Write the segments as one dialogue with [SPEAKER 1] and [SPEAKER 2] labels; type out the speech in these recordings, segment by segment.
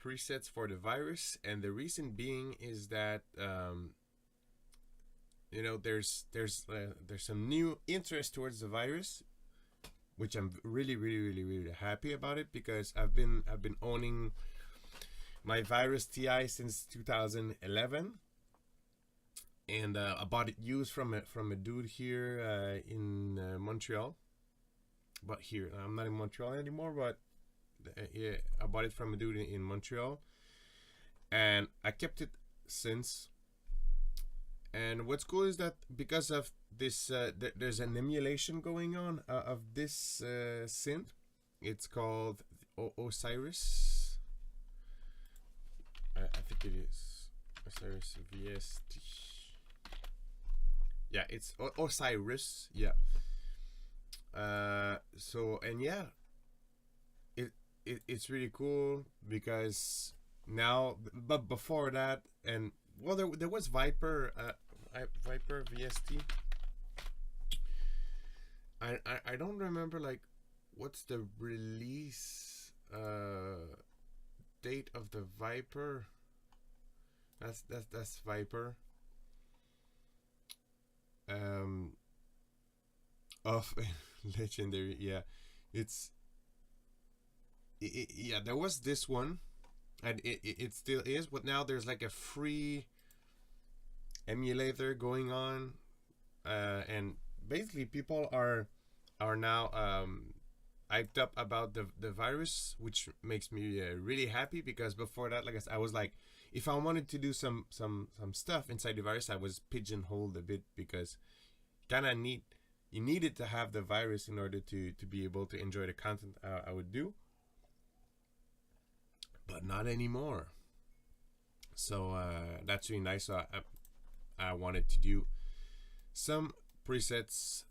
[SPEAKER 1] presets for the virus, and the reason being is that there's some new interest towards the virus, which I'm really happy about it, because I've been owning my virus TI since 2011, and I bought it used from a dude here in Montreal. But here I'm not in Montreal anymore, but yeah, I bought it from a dude in Montreal, and I kept it since. And what's cool is that because of this, there's an emulation going on of this synth. It's called Osiris. I think it is Osiris VST. Yeah, it's Osiris. Yeah. So, and yeah, it's really cool because now, but before that, and well, there was Viper, Viper VST. I don't remember like what's the release date of the Viper. That's Viper. Of legendary, yeah, it's yeah. There was this one, and it still is, but now there's like a free emulator going on, and basically people are now hyped up about the virus, which makes me really happy, because before that, like I was like, if I wanted to do some stuff inside the virus, I was pigeonholed a bit, because kind of you needed to have the virus in order to be able to enjoy the content I would do, but not anymore. So that's really nice. So I wanted to do some presets,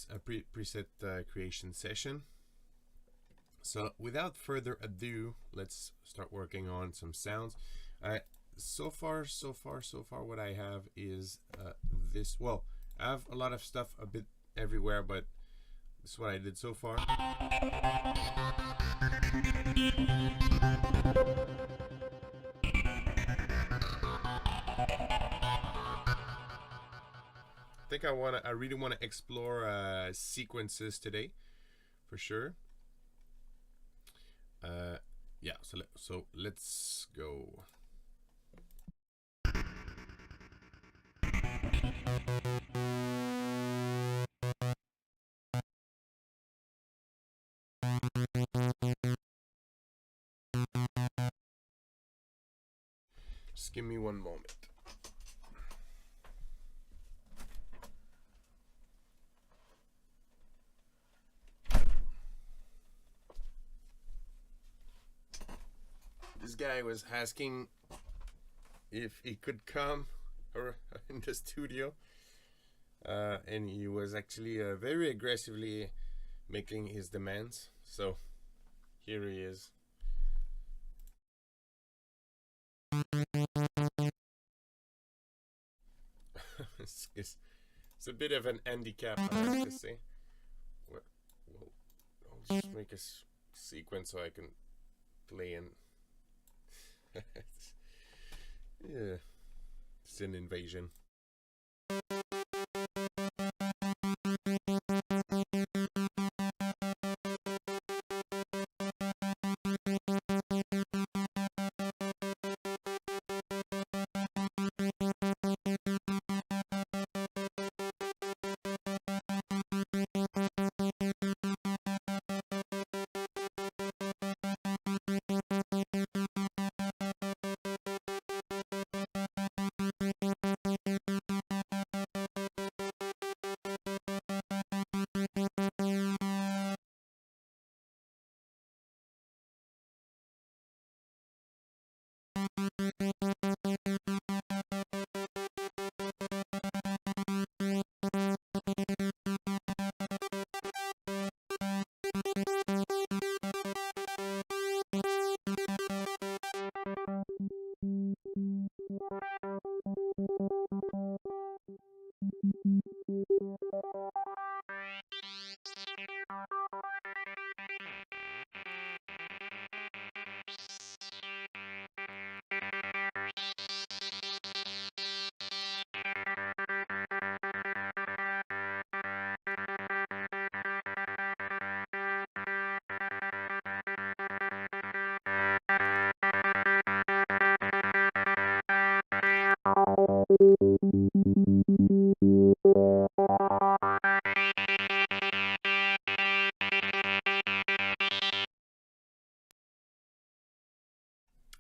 [SPEAKER 1] a preset creation session. So without further ado, let's start working on some sounds. So far, what I have is this. Well, I have a lot of stuff a bit everywhere, but this is what I did so far. I really wanna explore sequences today, for sure. Yeah, so let's go. Just give me one moment. This guy was asking if he could come or in the studio, and he was actually very aggressively making his demands. So here he is. It's a bit of an handicap, I have to say. Well, I'll just make a sequence so I can play in. Yeah, it's an invasion.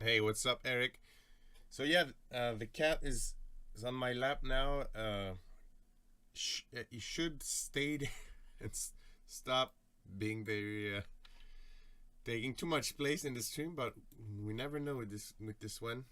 [SPEAKER 1] Hey, what's up, Eric? So yeah, the cat is on my lap now. You should stay there and stop being very taking too much place in the stream, but we never know with this one.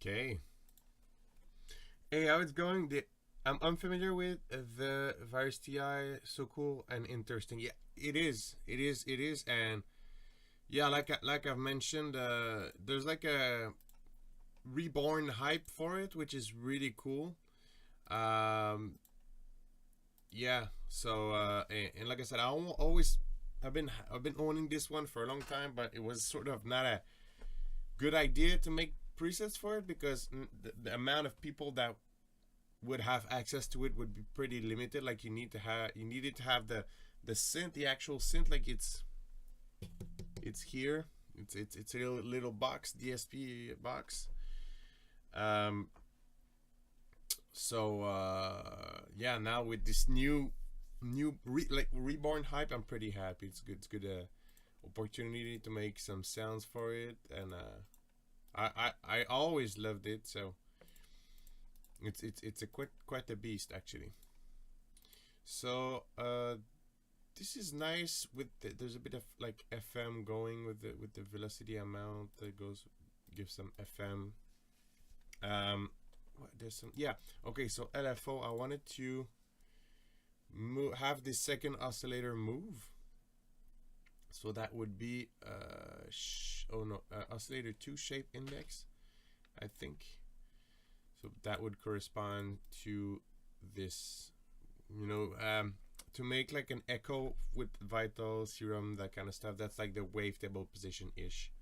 [SPEAKER 1] Okay. Hey, how it's going? I'm unfamiliar with the Virus TI. So cool and interesting. Yeah, it is. It is. It is. And yeah, like I've mentioned, there's like a reborn hype for it, which is really cool. Um, yeah. So and like I said, always I've been owning this one for a long time, but it was sort of not a good idea to make presets for it because the amount of people that would have access to it would be pretty limited. Like you needed to have the synth, the actual synth, like it's here. It's a little box, DSP box. Um, so yeah, now with this like reborn hype, I'm pretty happy. It's good. It's good opportunity to make some sounds for it, and I always loved it. So it's a quite a beast actually. So this is nice with there's a bit of like FM going with the velocity amount that goes gives some FM. There's some, yeah. Okay, so LFO. I wanted to have this second oscillator move. So that would be oscillator 2 shape index, I think. So that would correspond to this, you know, to make like an echo with vital serum, that kind of stuff. That's like the wavetable position ish.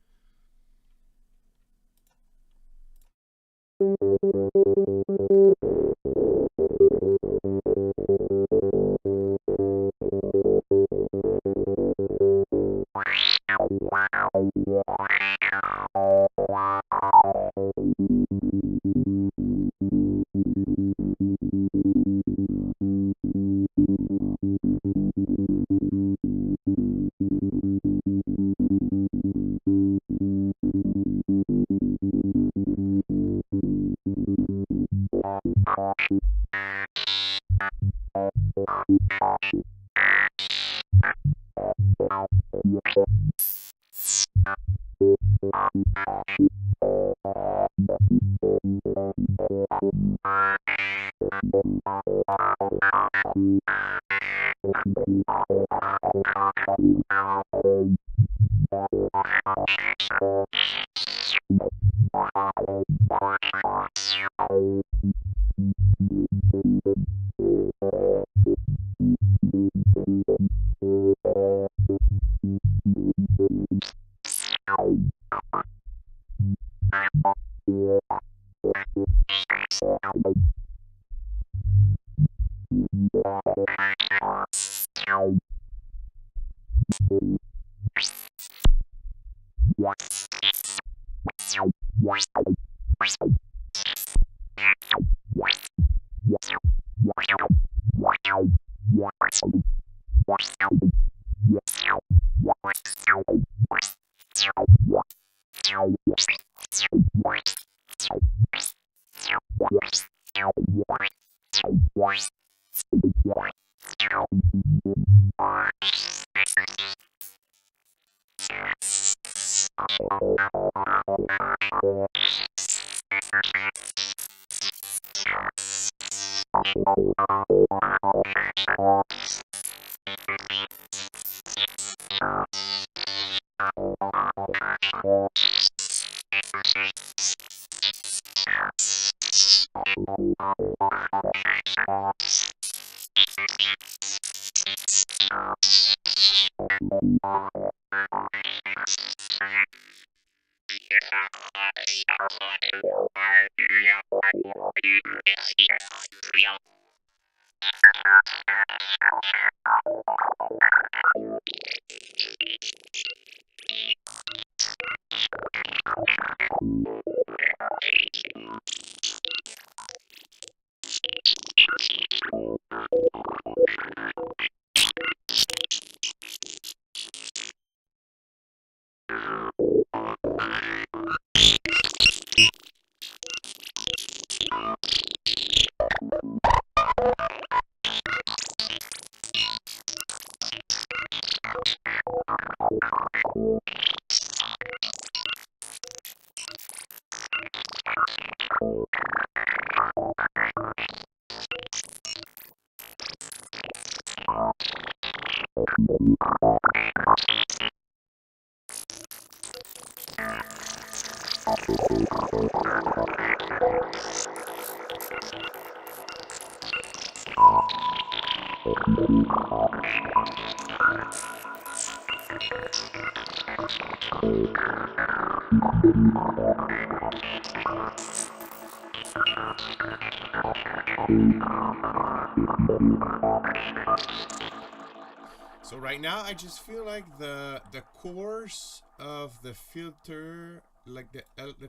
[SPEAKER 1] So right now, I just feel like the course of the filter, like the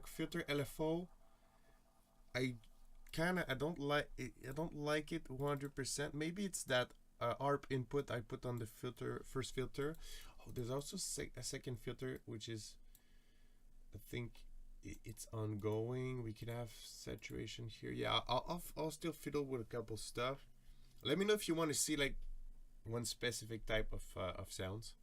[SPEAKER 1] filter LFO, I I don't like it. I don't like it 100%. Maybe it's that ARP input I put on the filter first filter. Oh, there's also a second filter which is, I think, it's ongoing. We can have saturation here. Yeah, I'll still fiddle with a couple stuff. Let me know if you want to see like one specific type of sounds.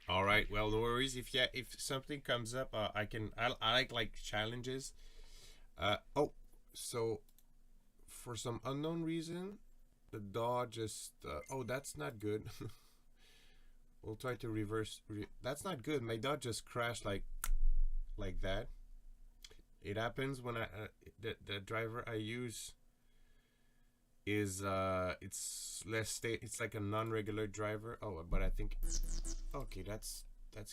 [SPEAKER 1] All right. Well, no worries. If something comes up, I like challenges. Oh, so for some unknown reason, the dog just. Oh, that's not good. We'll try to reverse. That's not good. My dog just crashed like that. It happens when the driver I use is it's less state. It's like a non-regular driver. Oh, but I think okay. That's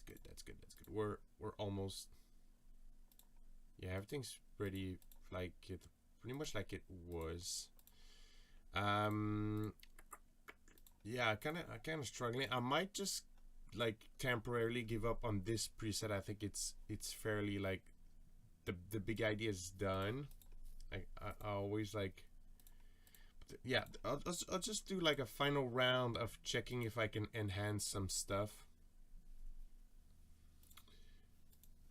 [SPEAKER 1] good. That's good. That's good. We're almost. Yeah, everything's pretty like it, pretty much like it was. Um, yeah, I kind of struggling. I might just like temporarily give up on this preset. I think it's fairly like the big idea is done. I always like, yeah. I'll just do like a final round of checking if I can enhance some stuff.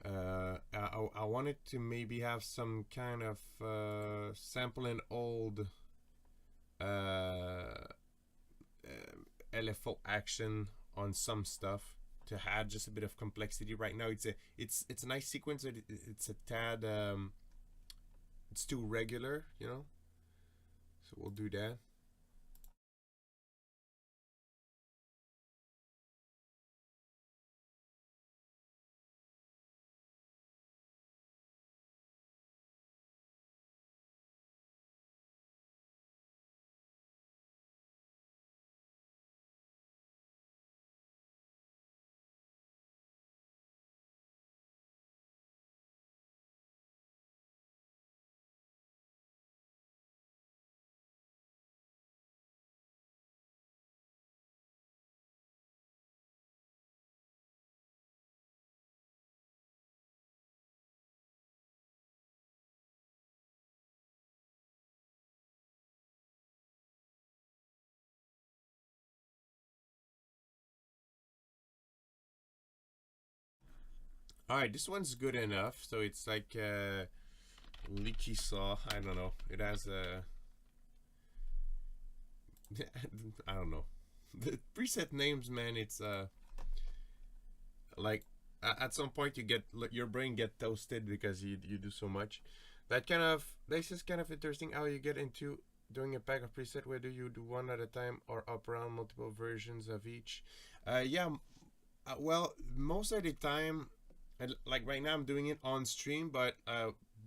[SPEAKER 1] I wanted to maybe have some kind of sample and old uh, LFO action on some stuff to add just a bit of complexity. Right now, it's a nice sequence. It's a tad it's too regular, you know. So we'll do that. All right, this one's good enough. So it's like leaky saw. I don't know. It has a I don't know. The preset names, man. It's like at some point you get your brain get toasted because you do so much. That kind of this is kind of interesting how you get into doing a pack of preset, whether you do one at a time or up around multiple versions of each. Yeah, well, most of the time, like right now, I'm doing it on stream, but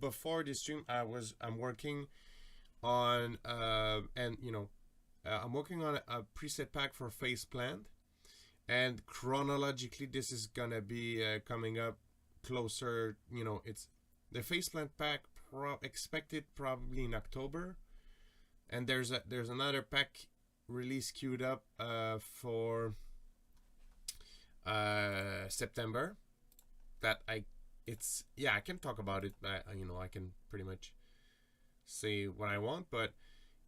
[SPEAKER 1] before the stream, I'm working on and you know I'm working on a preset pack for Faceplant, and chronologically, this is gonna be coming up closer. You know, it's the Faceplant pack expected probably in October, and there's another pack release queued up for September. That it's yeah, I can talk about it. You know, I can pretty much say what I want, but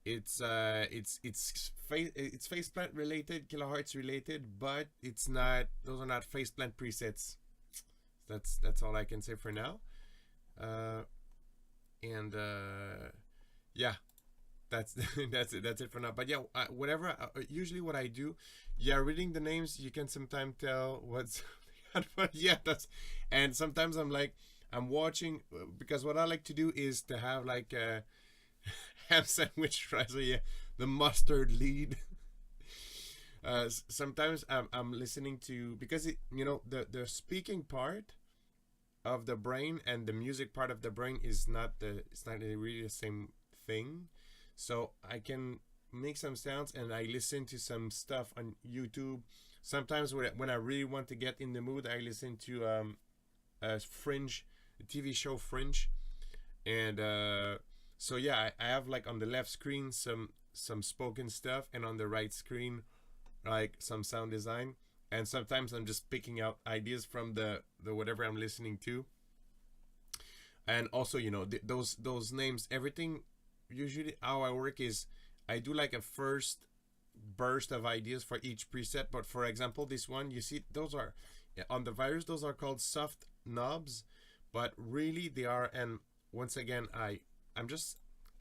[SPEAKER 1] it's faceplant related, kilohertz related, but it's not. Those are not faceplant presets. That's all I can say for now. Uh, and yeah, that's that's it for now. But yeah, whatever. Usually, what I do, yeah, reading the names, you can sometimes tell what's. But yeah, that's. And sometimes I'm like, I'm watching because what I like to do is to have like a ham sandwich fries. So yeah, the mustard lead. Sometimes I'm listening to because it you know the speaking part of the brain and the music part of the brain is not the it's not really the same thing. So I can make some sounds and I listen to some stuff on YouTube. Sometimes when I really want to get in the mood, I listen to Fringe, the TV show Fringe, and so yeah, I have like on the left screen some spoken stuff, and on the right screen like some sound design. And sometimes I'm just picking out ideas from the whatever I'm listening to. And also, you know, those names, everything. Usually, how I work is I do like a first burst of ideas for each preset. But for example, this one, you see, those are on the virus. Those are called soft knobs, but really they are. And once again, I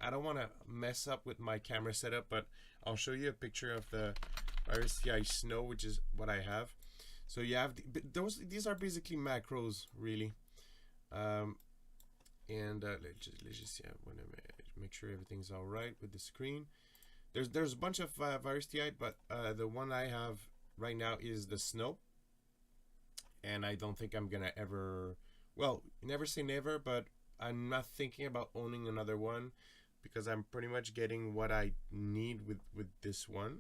[SPEAKER 1] don't want to mess up with my camera setup, but I'll show you a picture of the virus TI Snow, which is what I have. So you have these are basically macros, really. And let's just see. I want to make sure everything's all right with the screen. There's a bunch of virus TI, but the one I have right now is the Snow, and I don't think I'm gonna ever. Well, never say never, but I'm not thinking about owning another one because I'm pretty much getting what I need with this one.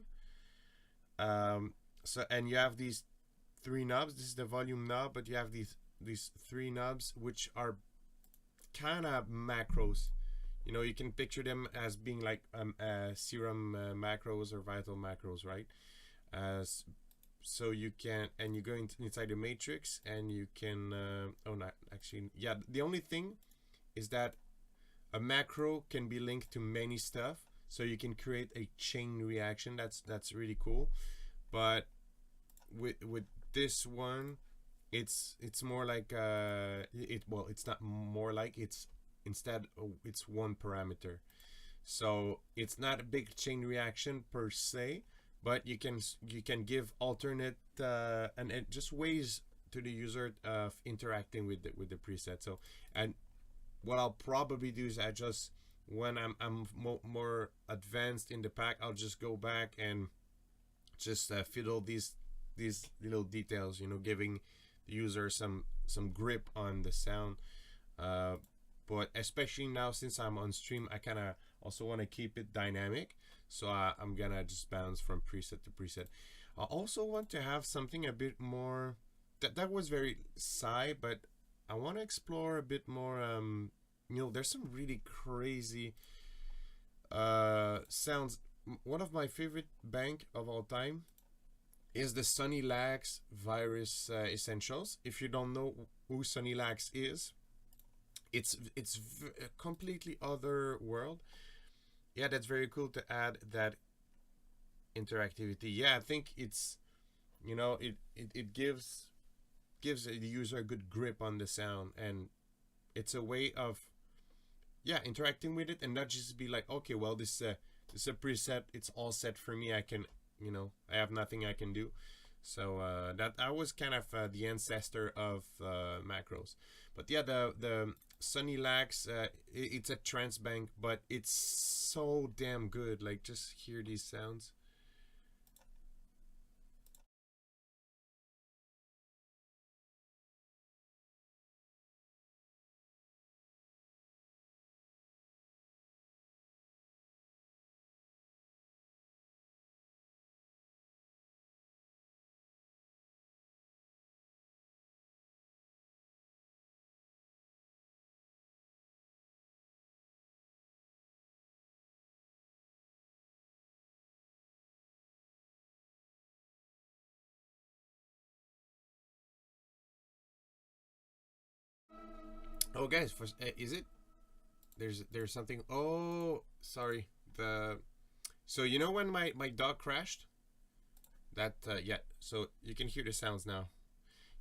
[SPEAKER 1] So and you have these three knobs. This is the volume knob, but you have these three knobs which are kind of macros. You know, you can picture them as being like serum macros or vital macros, right? As so you can, and you go inside the matrix and you can oh, not actually, yeah, the only thing is that a macro can be linked to many stuff, so you can create a chain reaction. That's really cool. But with this one, it's more like it's not more like, it's instead, it's one parameter. So it's not a big chain reaction per se, but you can give alternate and just ways to the user of interacting with the preset. So, and what I'll probably do is I just, when more advanced in the pack, I'll just go back and just fiddle these little details, you know, giving the user some grip on the sound. Uh, but especially now, since I'm on stream, I kind of also want to keep it dynamic. So I'm gonna just bounce from preset to preset. I also want to have something a bit more. That was very sigh, but I want to explore a bit more. You know, there's some really crazy sounds. One of my favorite bank of all time is the Sunny Lax Virus Essentials. If you don't know who Sunny Lax is, it's a completely other world. Yeah, that's very cool to add that interactivity. Yeah, I think it's, you know, it gives the user a good grip on the sound, and it's a way of, yeah, interacting with it, and not just be like, okay, well, this is a preset, it's all set for me, I can, you know, I have nothing I can do. So that I was kind of the ancestor of macros. But yeah, the Sunny Lax, it's a trance bank, but it's so damn good. Like, just hear these sounds. Oh, guys, is it? There's something. Oh, sorry. The So you know when my dog crashed? That yeah. So you can hear the sounds now.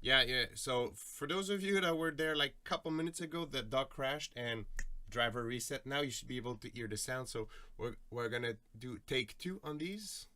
[SPEAKER 1] Yeah, yeah. So for those of you that were there like a couple minutes ago, the dog crashed and driver reset. Now you should be able to hear the sound. So we're gonna do take two on these.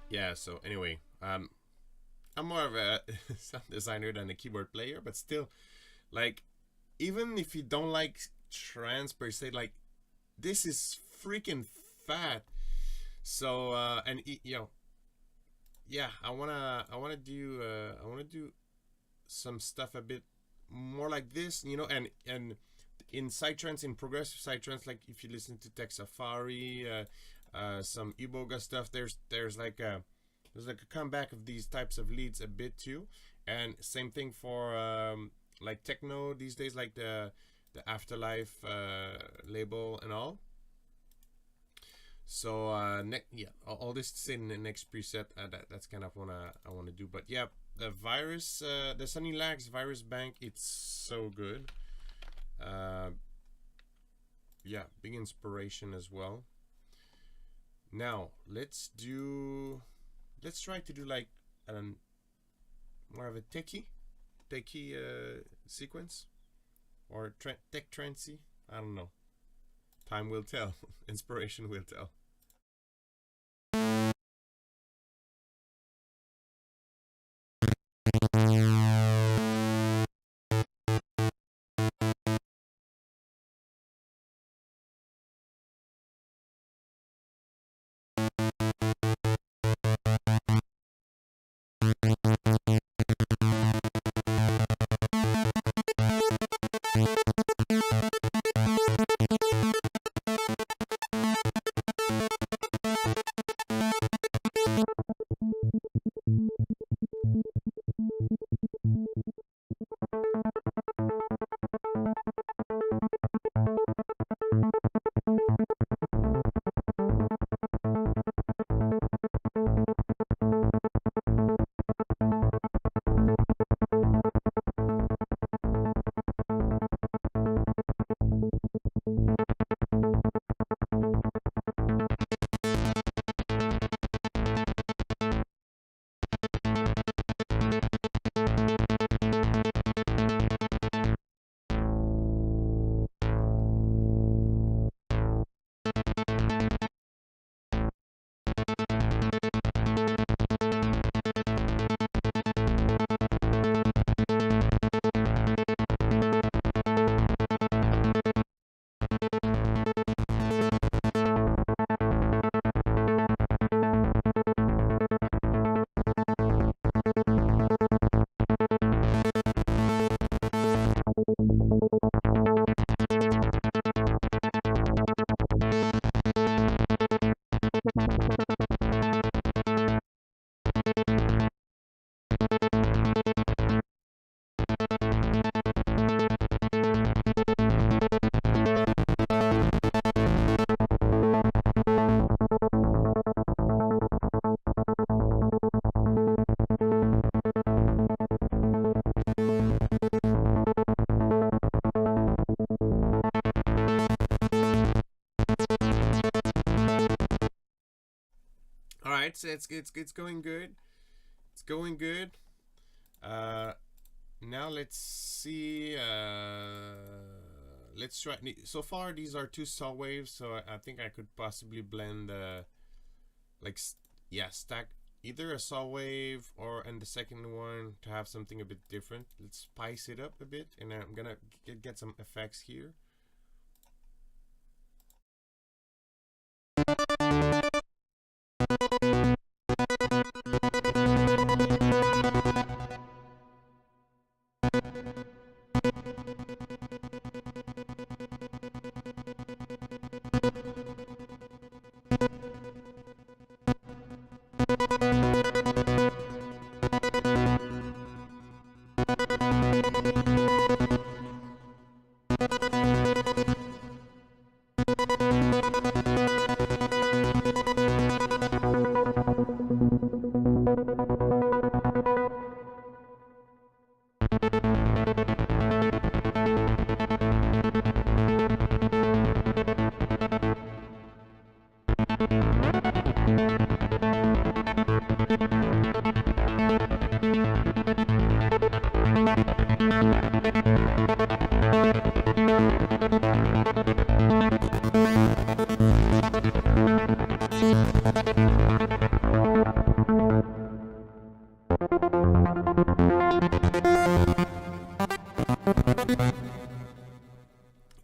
[SPEAKER 1] Yeah. So anyway, I'm more of a sound designer than a keyboard player, but still, like, even if you don't like trance per se, like, this is freaking fat. So and you know, yeah, I wanna do some stuff a bit more like this, you know, and in psytrance, in progressive psytrance, like if you listen to Tech Safari, some Iboga stuff, there's like a comeback of these types of leads a bit too, and same thing for like techno these days, like the Afterlife label and all. So yeah, all this is in the next preset. That's kind of what I want to do. But yeah, the virus, the Sunny Lax Virus Bank, it's so good. Uh, yeah, big inspiration as well. Now let's try to do like more of a techie sequence, or tech trancy. I don't know. Time will tell. Inspiration will tell. All right, so it's going good. It's going good. Uh, Now let's see. Let's try. So far, these are two saw waves, so I think I could possibly blend, like, yeah, stack either a saw wave or and the second one to have something a bit different. Let's spice it up a bit, and I'm gonna get some effects here.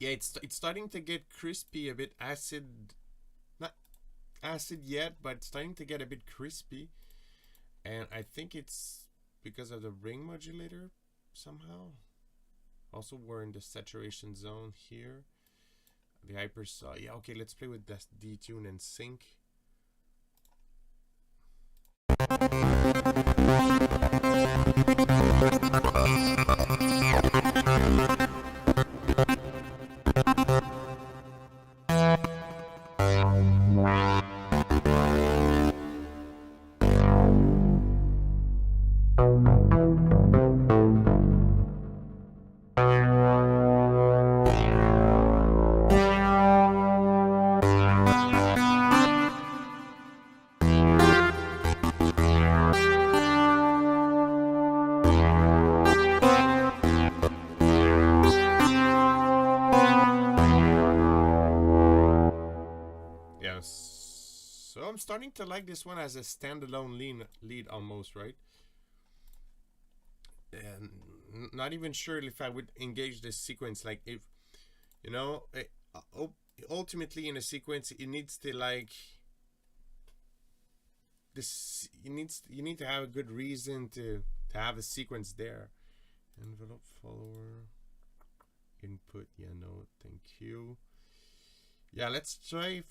[SPEAKER 1] Yeah, it's starting to get crispy, a bit acid, not acid yet, but starting to get a bit crispy, and I think it's because of the ring modulator somehow. Also, we're in the saturation zone here. The hyper saw. Yeah, okay, let's play with this detune and sync. Yes. So I'm starting to like this one as a standalone lead almost, right? And not even sure if I would engage this sequence. Like, if you know, ultimately in a sequence, it needs to, like, this. You need to have a good reason to have a sequence there. Envelope follower input. Yeah, no, thank you. Yeah, let's try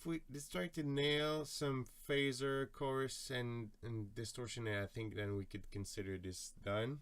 [SPEAKER 1] to nail some phaser, chorus, and distortion, and I think then we could consider this done.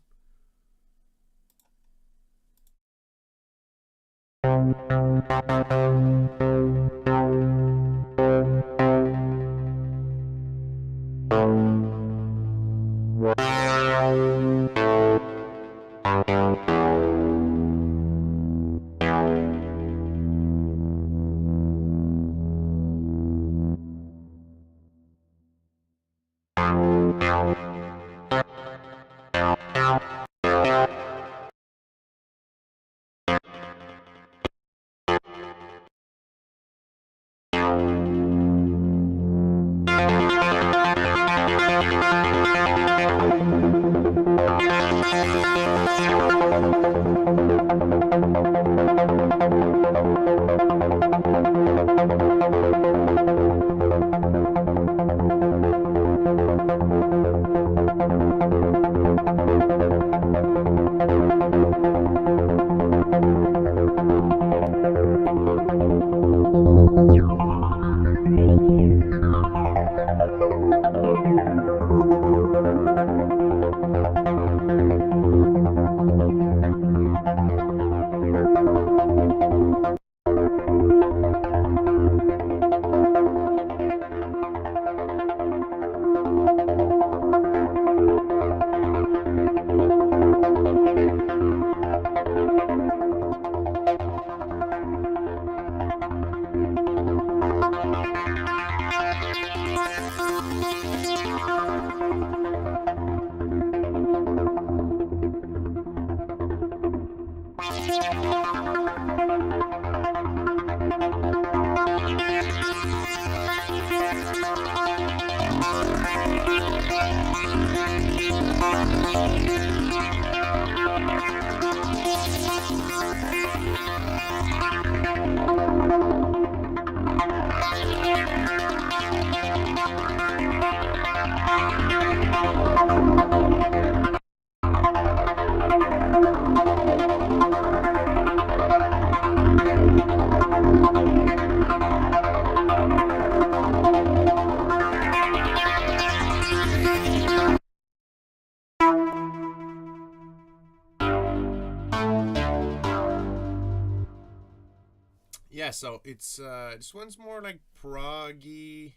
[SPEAKER 1] Yeah, so it's this one's more like proggy.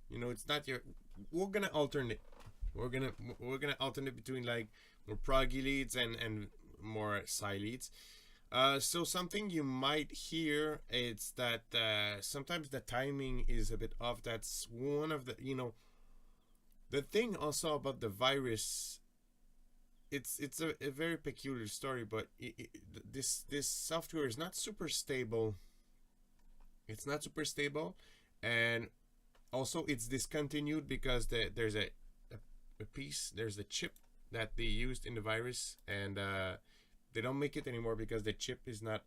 [SPEAKER 1] You know, it's not your. We're gonna alternate. We're gonna alternate between like more proggy leads and more psi leads. So something you might hear is that sometimes the timing is a bit off. That's one of the thing also about the virus. It's a very peculiar story, but this software is not super stable. It's not super stable, and also it's discontinued because there's a piece, there's a chip that they used in the virus, and they don't make it anymore because the chip is not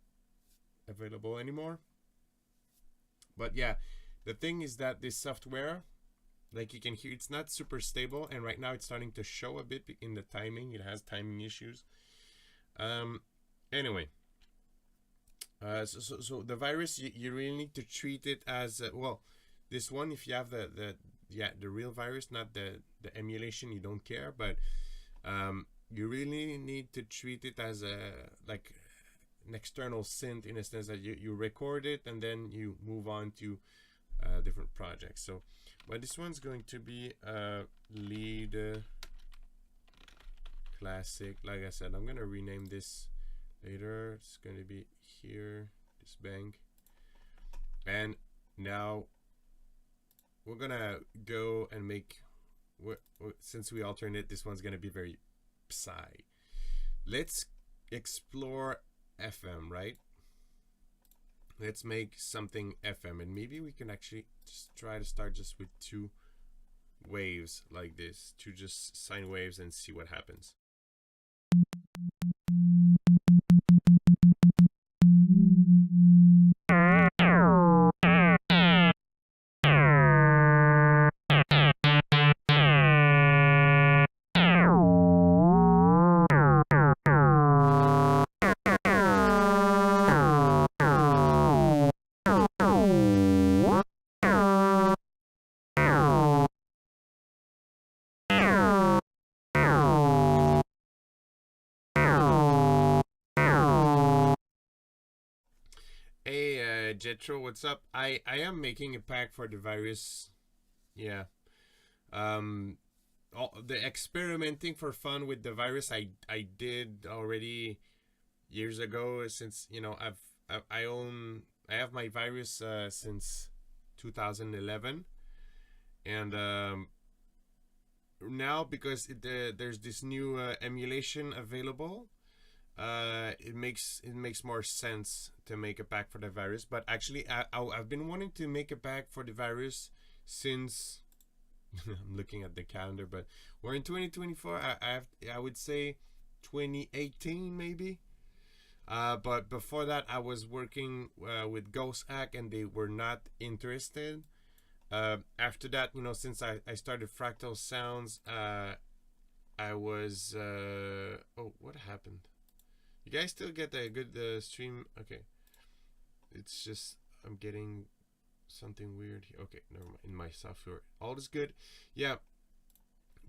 [SPEAKER 1] available anymore. But yeah, the thing is that this software, like you can hear, it's not super stable, and right now it's starting to show a bit in the timing. It has timing issues. Anyway, so the virus, you really need to treat it as well. This one, if you have the real virus, not the emulation, you don't care, but you really need to treat it as like an external synth, in a sense that you record it and then you move on to different projects. So but this one's going to be lead classic. Like I said, I'm gonna rename this later. It's gonna be here, this bank. And now we're gonna go and make, since we alternate, this one's gonna be very psi. Let's explore FM, right? Let's make something FM, and maybe we can actually just try to start just with 2 waves like this, 2 just sine waves, and see what happens. Hey, Jetro, what's up? I am making a pack for the virus. Yeah. The experimenting for fun with the virus, I did already years ago. Since I have my virus since 2011, and now because there's this new emulation available. It makes more sense to make a pack for the virus. But actually, I've been wanting to make a pack for the virus since I'm looking at the calendar, but we're in 2024. I would say 2018 maybe. But before that, I was working with Ghost Hack, and they were not interested. After that, since I started Fractal Sounds, I was oh, what happened? You guys still get a good stream? Okay. It's just I'm getting something weird here. Okay, never mind. In my software, all is good. Yeah.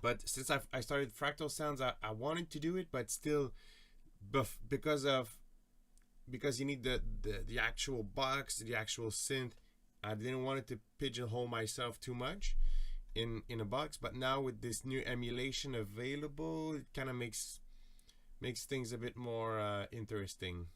[SPEAKER 1] But since I started Fractal Sounds, I wanted to do it, but still, because you need the actual box, the actual synth, I didn't want it to pigeonhole myself too much in a box. But now with this new emulation available, it kind of makes things a bit more interesting,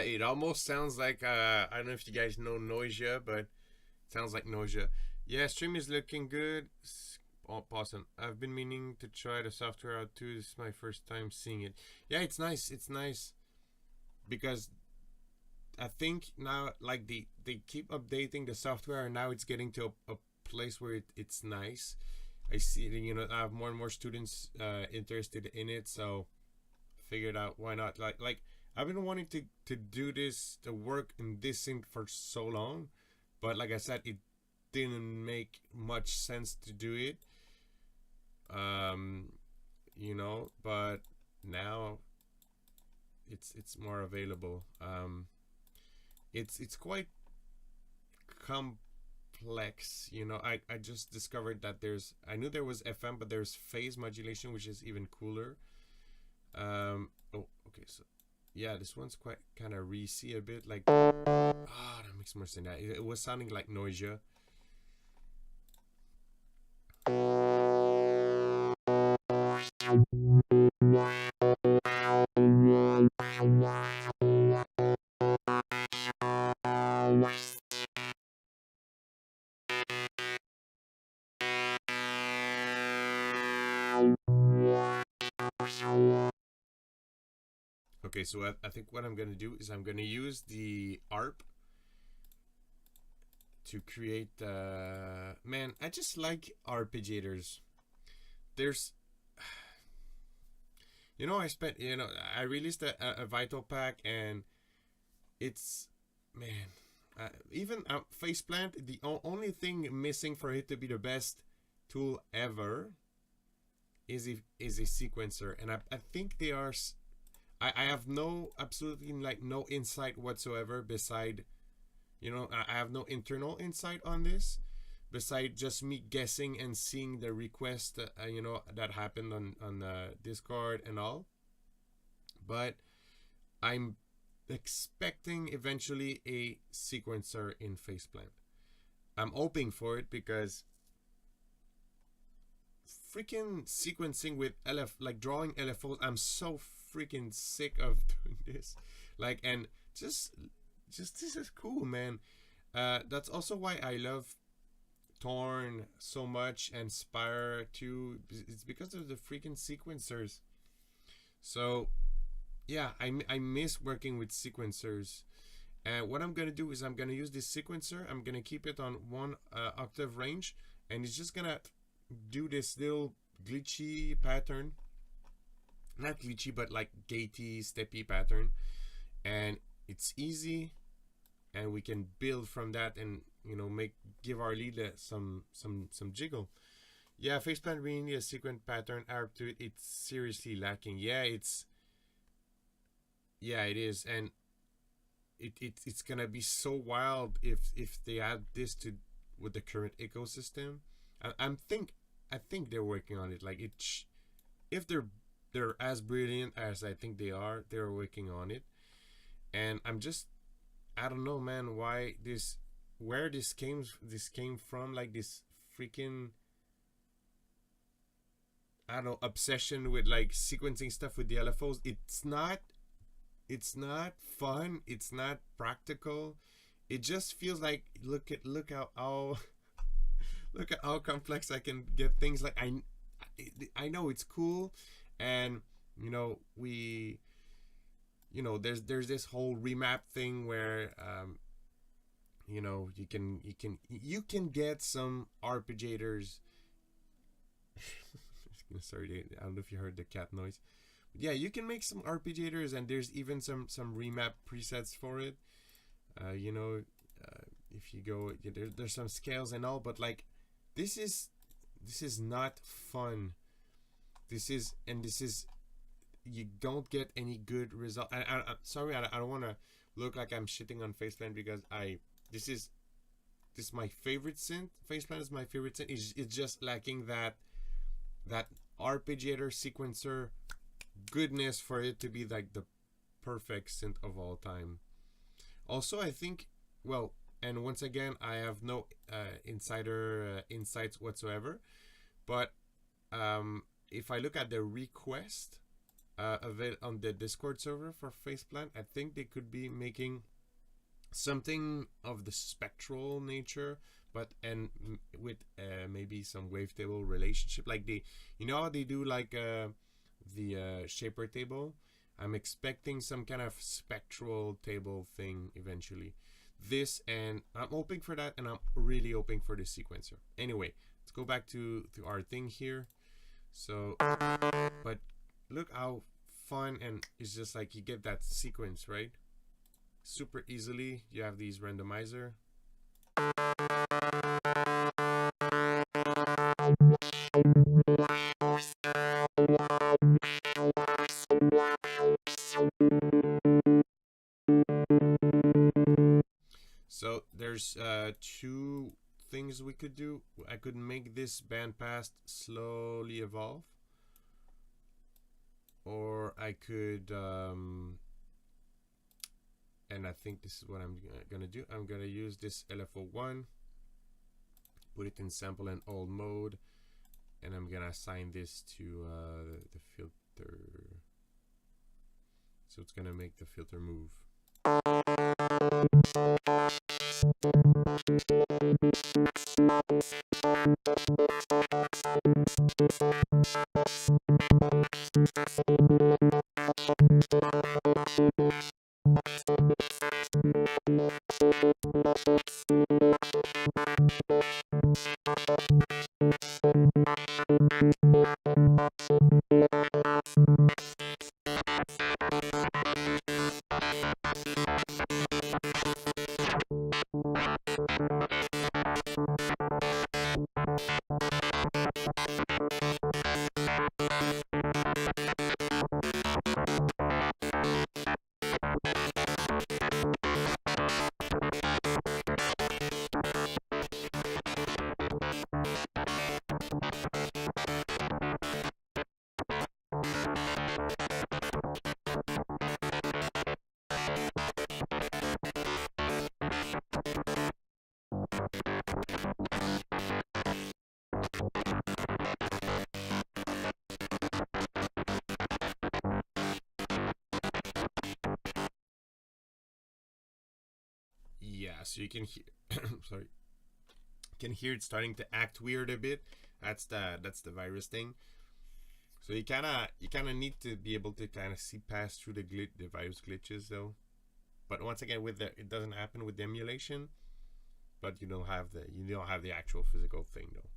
[SPEAKER 1] It almost sounds like I don't know if you guys know nausea, but it sounds like nausea. Yeah, stream is looking good. Awesome. I've been meaning to try the software out too. This is my first time seeing it. Yeah, it's nice. It's nice because I think now like they keep updating the software, and now it's getting to a place where it's nice. I see, I have more and more students interested in it, so figured out why not. Like I've been wanting to do this, to work in this thing for so long, but like I said, it didn't make much sense to do it. Um, but now it's more available. It's quite complex. I just discovered that I knew there was FM, but there's phase modulation, which is even cooler. Oh, okay, so yeah, this one's quite kind of racy a bit, like that makes more sense. It was sounding like nausea. Okay, so I think what I'm gonna do is I'm gonna use the ARP to create man, I just like arpeggiators. There's I released a Vital Pack, and it's, man, even Faceplant, the only thing missing for it to be the best tool ever is a sequencer, and I think they are. I have absolutely like no insight whatsoever beside, I have no internal insight on this beside just me guessing and seeing the request that happened on Discord and all. But I'm expecting eventually a sequencer in Faceplant. I'm hoping for it because freaking sequencing with like drawing LFOs, I'm so freaking sick of doing this. Like, and just this is cool, man. That's also why I love Torn so much and Spire too. It's because of the freaking sequencers. So yeah, I miss working with sequencers. And what I'm gonna do is I'm gonna use this sequencer. I'm gonna keep it on one octave range, and it's just gonna do this little glitchy pattern. Not glitchy, but like gaty, steppy pattern. And it's easy, and we can build from that, and give our lead some jiggle. Yeah, Faceplant really need a sequence pattern arc to it. It's seriously lacking. Yeah, it is, and it's gonna be so wild if they add this to with the current ecosystem. I think they're working on it. Like if they're as brilliant as I think they are, they're working on it. And I don't know, man, where this came from, like this freaking, I don't know, obsession with like sequencing stuff with the LFOs. It's not fun. It's not practical. It just feels like look how look at how complex I can get things. Like I know it's cool, and we you know, there's this whole remap thing where you know, you can get some arpeggiators. Sorry, I don't know if you heard the cat noise. But yeah, you can make some arpeggiators, and there's even some remap presets for it. You know, if you go, there's some scales and all, but like, this is not fun. This is you don't get any good result. I'm sorry, I don't want to look like I'm shitting on Faceplant, because this is my favorite synth. Faceplant is my favorite synth. It's just lacking that arpeggiator sequencer goodness for it to be like the perfect synth of all time. Also, I think, well, and once again, I have no insider insights whatsoever, but if I look at the request on the Discord server for Faceplant, I think they could be making something of the spectral nature, but with maybe some wavetable relationship, like you know how they do like the shaper table. I'm expecting some kind of spectral table thing eventually. And I'm hoping for that, and I'm really hoping for the sequencer. Anyway, let's go back to our thing here. So, but look how fun, and it's just like you get that sequence, right? Super easily. You have these randomizer. So there's two things we could do. I could make this bandpass slowly evolve, or I could and I think this is what I'm gonna do. I'm gonna use this LFO1, put it in sample and hold mode, and I'm gonna assign this to the filter. So it's gonna make the filter move. Yeah, so you can hear sorry, you can hear it starting to act weird a bit. That's the virus thing. So you kind of need to be able to kind of see past through the virus glitches though. But once again, it doesn't happen with the emulation, but you don't have the actual physical thing though.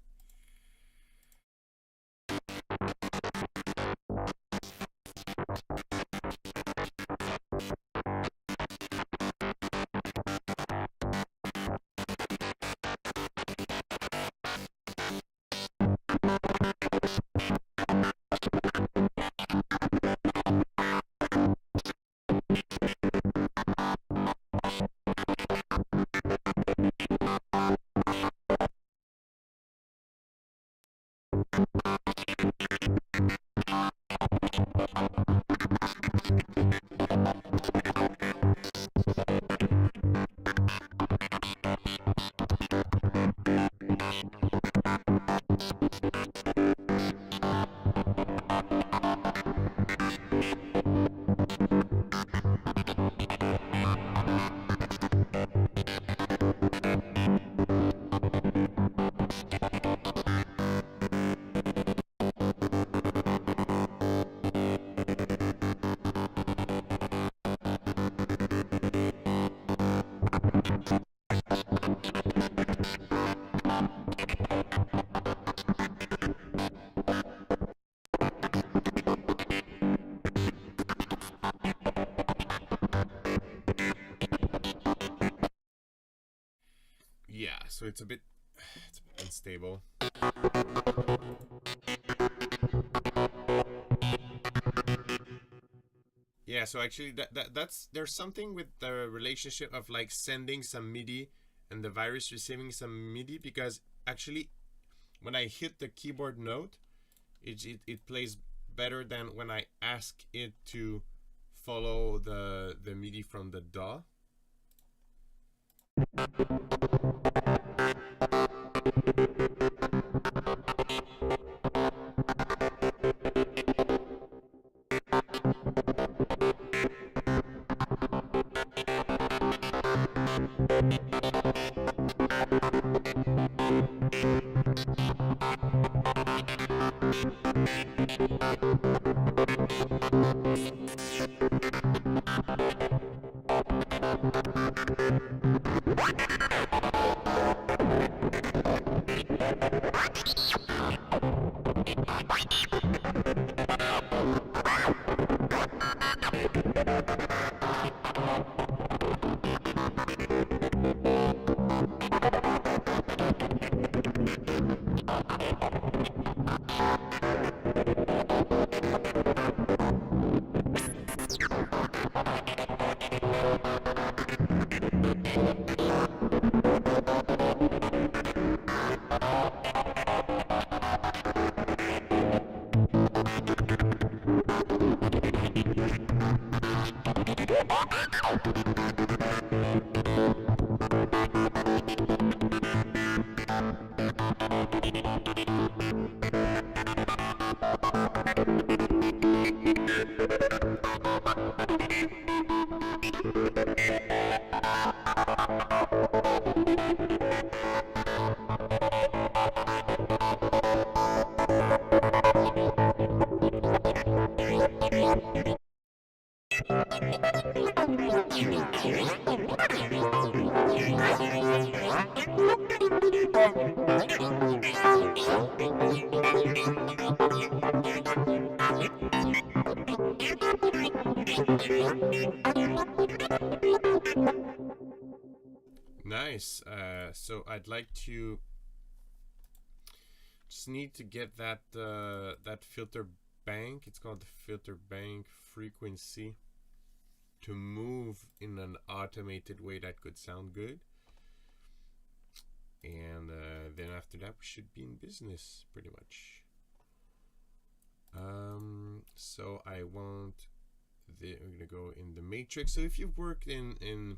[SPEAKER 1] so it's a bit unstable. Yeah, so actually that's there's something with the relationship of like sending some MIDI and the virus receiving some MIDI, because actually when I hit the keyboard note, it plays better than when I ask it to follow the MIDI from the DAW. Nice. So I'd like to just need to get that that filter bank. It's called the filter bank frequency to move in an automated way that could sound good. And then after that, we should be in business pretty much. So I want we're gonna go in the matrix. So if you've worked in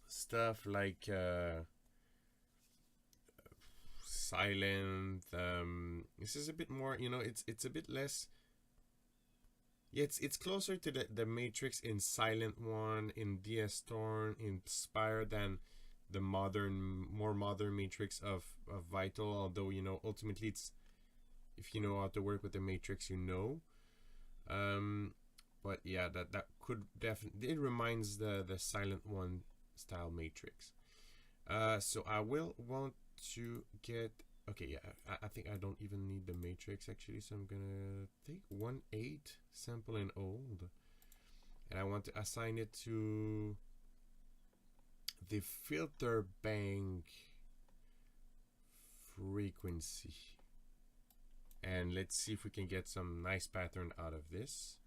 [SPEAKER 1] stuff like silent, this is a bit more, you know, it's a bit less. Yeah, it's closer to the matrix in Silent One, in DS Torn, in Spire than the more modern matrix of Vital. Although, you know, ultimately it's, if you know how to work with the matrix, you know. But yeah, that could definitely, it reminds the Silent One style matrix. So I will want to get, okay, yeah, I think I don't even need the matrix actually, so I'm gonna take 1/8 sample and old, and I want to assign it to the filter bank frequency, and let's see if we can get some nice pattern out of this.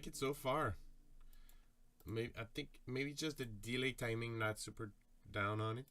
[SPEAKER 1] like it so far. Maybe I think maybe just the delay timing not super down on it.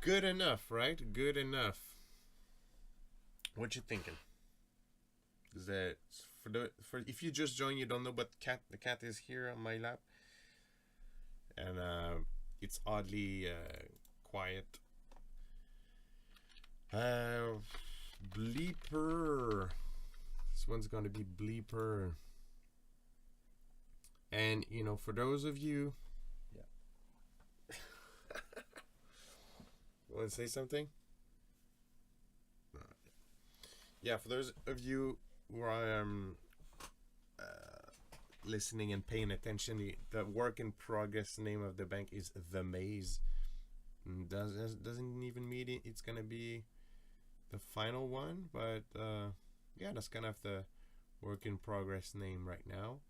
[SPEAKER 1] Good enough, right? Good enough. What you thinking? Is that for if you just joined, you don't know, but the cat is here on my lap, and it's oddly quiet. Bleeper. This one's gonna be bleeper. And you know, for those of you, yeah, want to say something? Yeah, for those of you who are listening and paying attention, the work in progress name of the bank is The Maze. Doesn't even mean it's gonna be the final one, but yeah, that's kind of the work in progress name right now.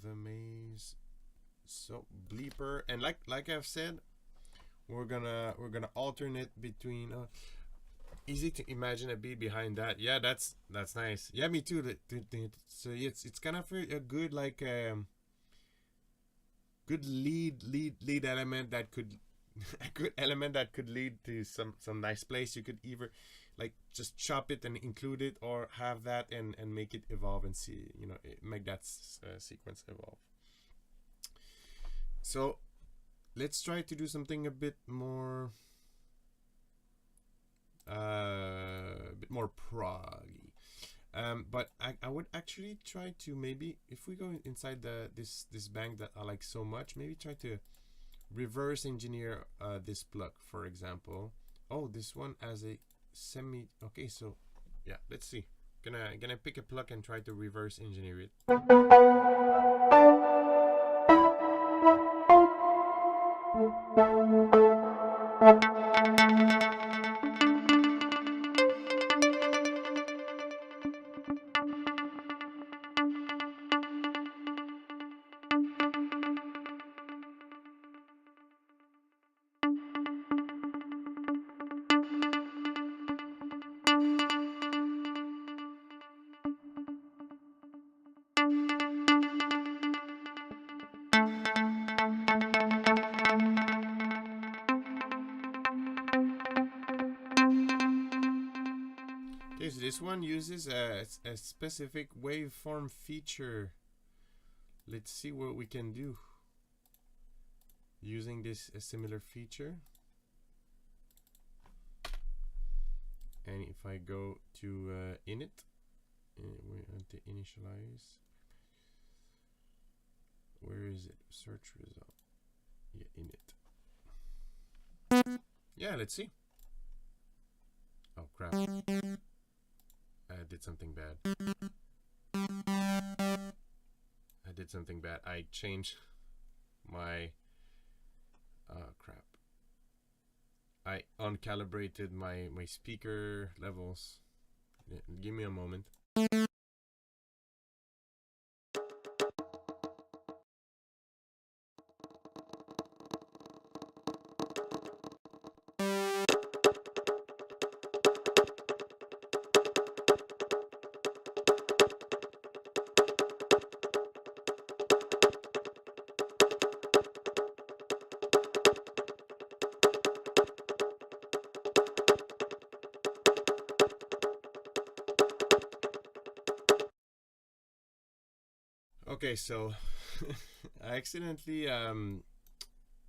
[SPEAKER 1] The Maze. So bleeper, and like I've said, we're gonna alternate between. Easy to imagine a beat behind that. Yeah, that's nice. Yeah, me too. So it's kind of a good like good lead element that could a good element that could lead to some nice place. You could either like just chop it and include it, or have that and make it evolve and see, you know, make that sequence evolve. So let's try to do something a bit more proggy. But I would actually try to, maybe if we go inside this bank that I like so much, maybe try to reverse engineer this pluck, for example. Oh, this one as a semi. Okay, so yeah, let's see. Gonna pick a pluck and try to reverse engineer it. Okay, so this one uses a specific waveform feature. Let's see what we can do using this a similar feature. And if I go to init, we're at the initialize. Where is it? Search result. Yeah, init. Yeah, let's see. Oh crap. I did something bad. I changed my crap. I uncalibrated my speaker levels. Give me a moment. Okay, so I accidentally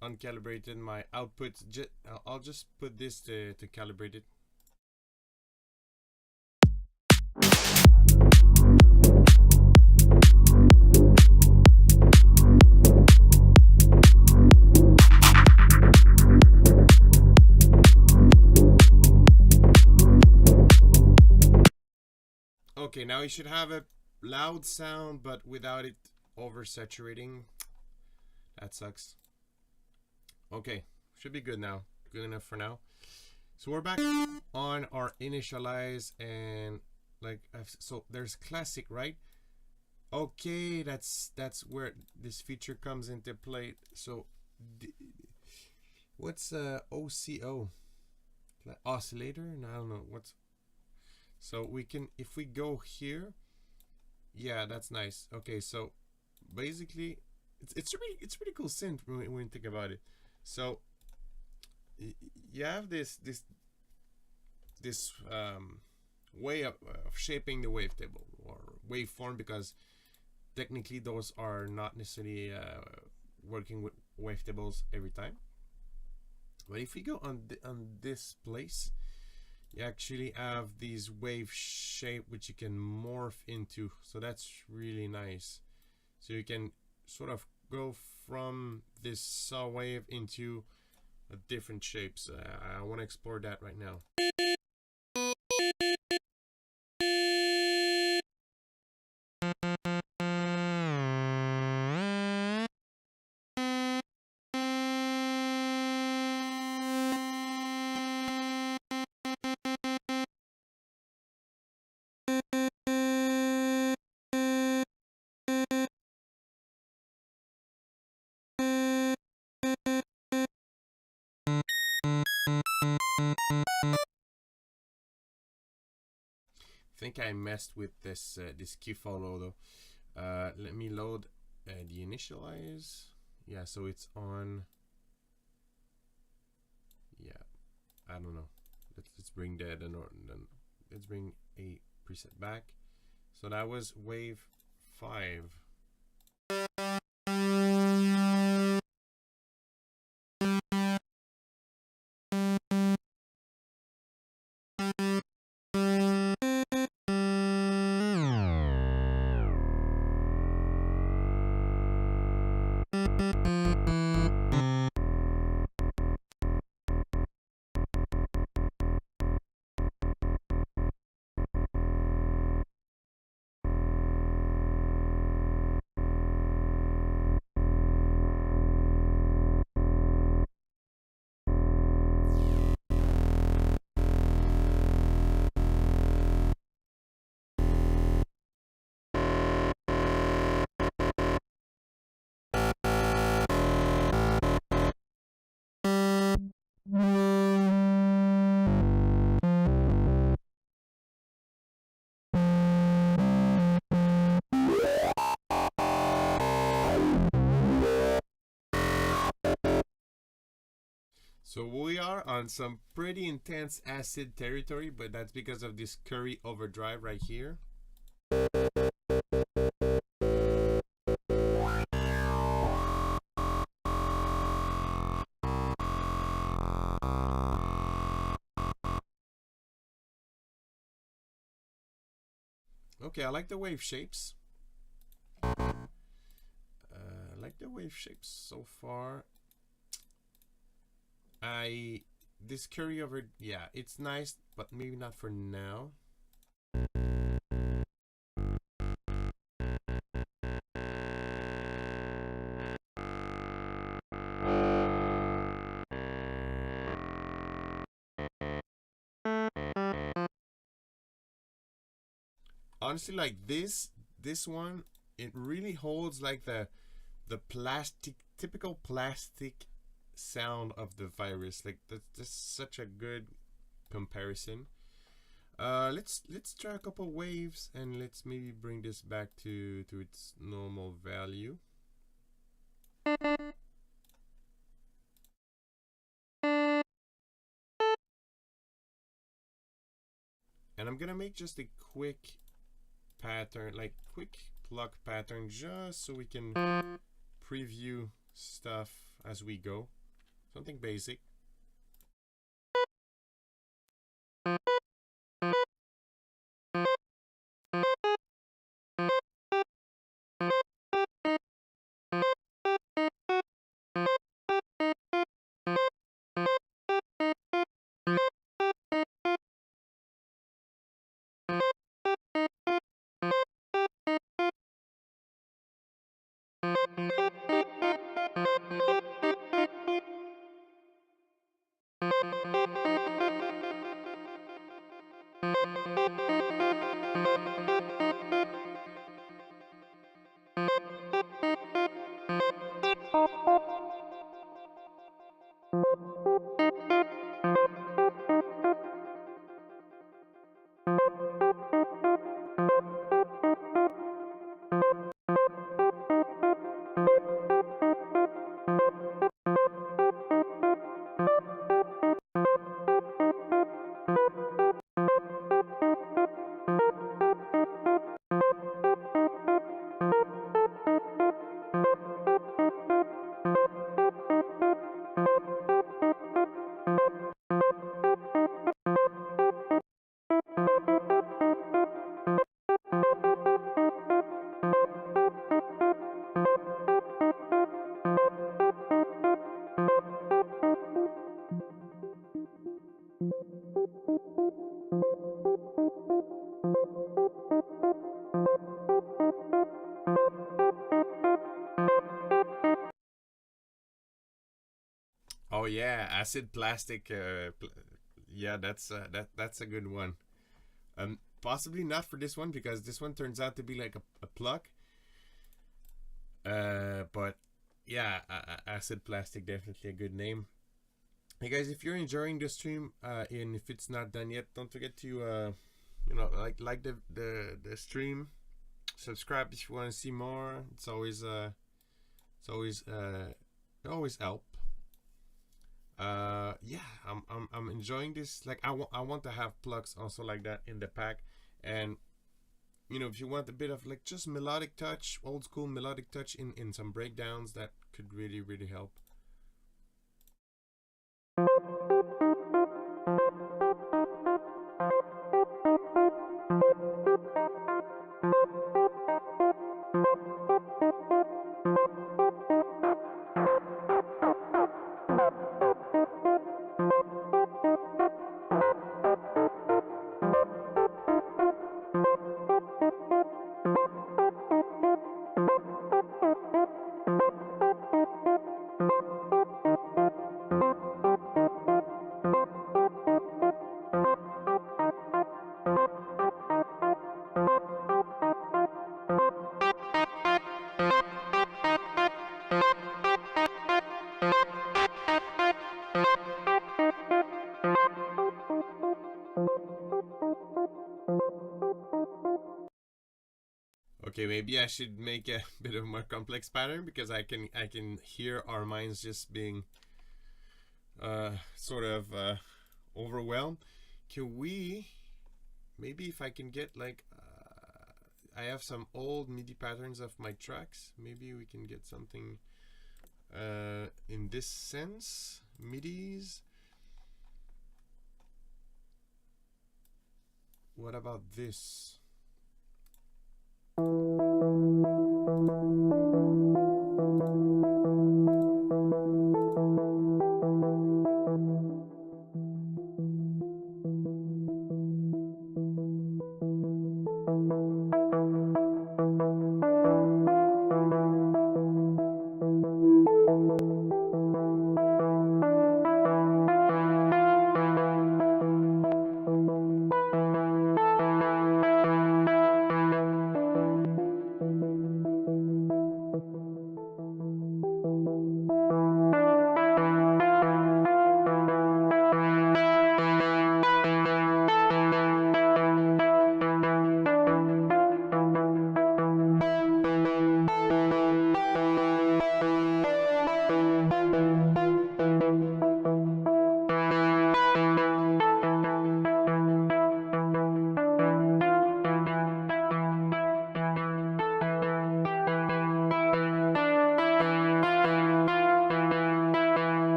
[SPEAKER 1] uncalibrated my output. I'll just put this to calibrate it. Okay, now you should have a loud sound, but without it oversaturating. That sucks. Okay, should be good now. Good enough for now. So we're back on our initialize, and like so there's classic, right? Okay, that's where this feature comes into play. So what's OCO? Oscillator? No, I don't know what's. So we can, if we go here, yeah, that's nice. Okay, so basically it's a pretty cool synth when you think about it. So you have this way of shaping the wavetable or waveform, because technically those are not necessarily working with wavetables every time. But if we go on this place, you actually have these wave shape which you can morph into. So that's really nice. So you can sort of go from this saw wave into a different shapes. I want to explore that right now. I think I messed with this this key follow though. Let me load the initialize. Yeah, so it's on. Yeah, I don't know. Let's bring that and let's bring a preset back. So that was wave 5. So we are on some pretty intense acid territory, but that's because of this Curry overdrive right here. Okay, I like the wave shapes. I like the wave shapes so far. This Curry over, yeah, it's nice, but maybe not for now. Honestly, like this one, it really holds like the plastic, typical plastic sound of the virus. Like that's such a good comparison. Let's try a couple waves, and let's maybe bring this back to its normal value. And I'm gonna make just a quick pattern, like quick plug pattern just so we can preview stuff as we go. Something basic. Oh yeah, acid plastic. Yeah, that's a good one. Possibly not for this one because this one turns out to be like a plug. But yeah, acid plastic definitely a good name. Hey guys, if you're enjoying the stream, and if it's not done yet, don't forget to like the stream, subscribe if you want to see more. It's always it always help. Yeah, I'm enjoying this. Like I want to have plugs also like that in the pack, and if you want a bit of like just melodic touch, old school melodic touch in some breakdowns, that could really help. Okay, maybe I should make a bit of a more complex pattern because I can hear our minds just being sort of overwhelmed. Can we maybe if I can get like I have some old MIDI patterns of my tracks. Maybe we can get something in this sense, MIDIs. What about this?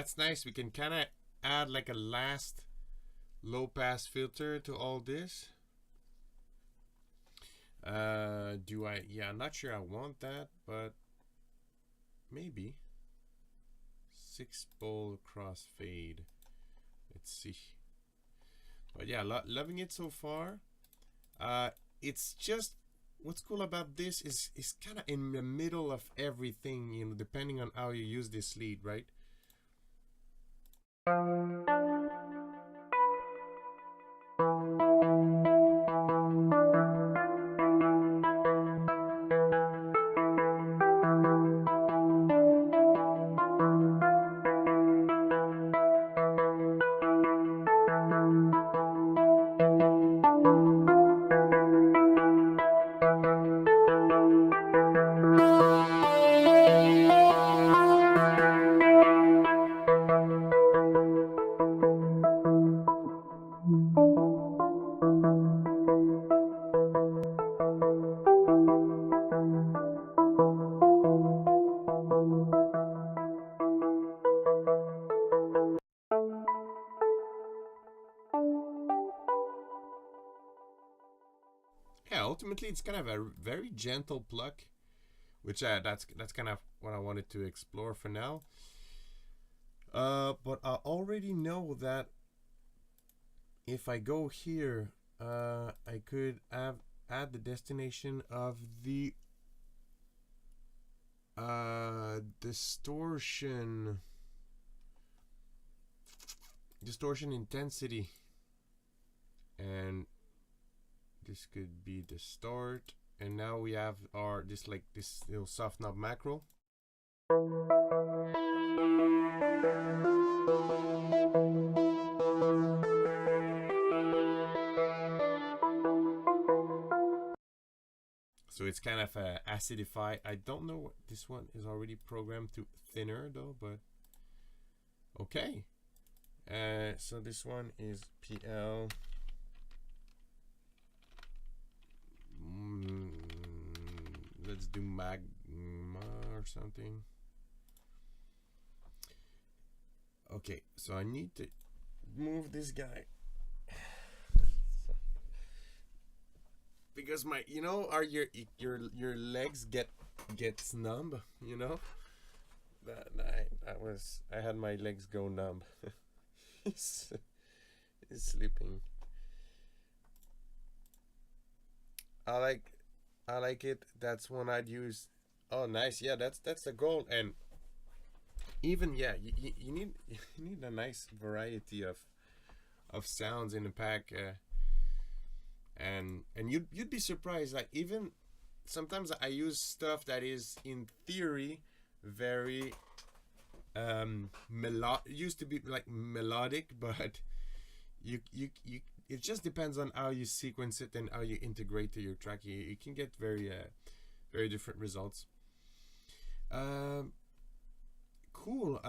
[SPEAKER 1] that's nice. We can kind of add like a last low pass filter to all this. Do I? Yeah, I'm not sure I want that, but maybe 6-pole crossfade. Let's see. But yeah, loving it so far. It's just, what's cool about this is kind of in the middle of everything, you know, depending on how you use this lead, right? Yeah, ultimately it's kind of a very gentle pluck, which that's kind of what I wanted to explore for now. But I already know that if I go here, I could add the destination of the distortion intensity, and this could be the start. And now we have our this little soft knob macro. So it's kind of acidified. I don't know what this one is already programmed to thinner though, but okay. So this one is PL. Let's do magma or something. Okay, so I need to move this guy because my, you know, are your legs gets numb, you know. That night I had my legs go numb. He's sleeping. I like it. That's one I'd use. Oh, nice. Yeah, that's the goal. And even, yeah, you need a nice variety of sounds in the pack. And you'd be surprised. Like, even sometimes I use stuff that is in theory very used to be like melodic, but you it just depends on how you sequence it and how you integrate to your track. You can get very different results. Cool.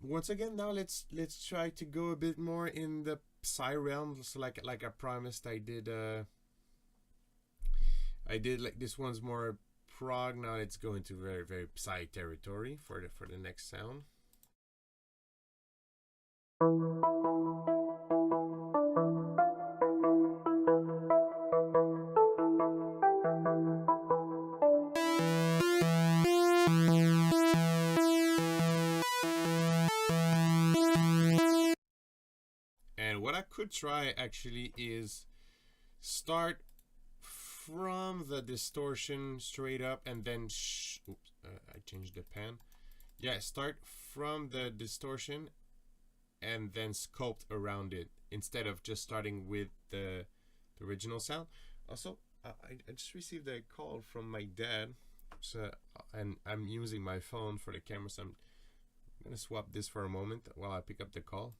[SPEAKER 1] Once again, now let's try to go a bit more in the Psy realm. So like I promised, I did like, this one's more prog. Now let's go into very Psy territory for the next sound. And what I could try actually is start from the distortion straight up and then oops, I changed the pan. Yeah, start from the distortion and then sculpt around it instead of just starting with the original sound. Also, I just received a call from my dad, so and I'm using my phone for the camera, so I'm gonna swap this for a moment while I pick up the call.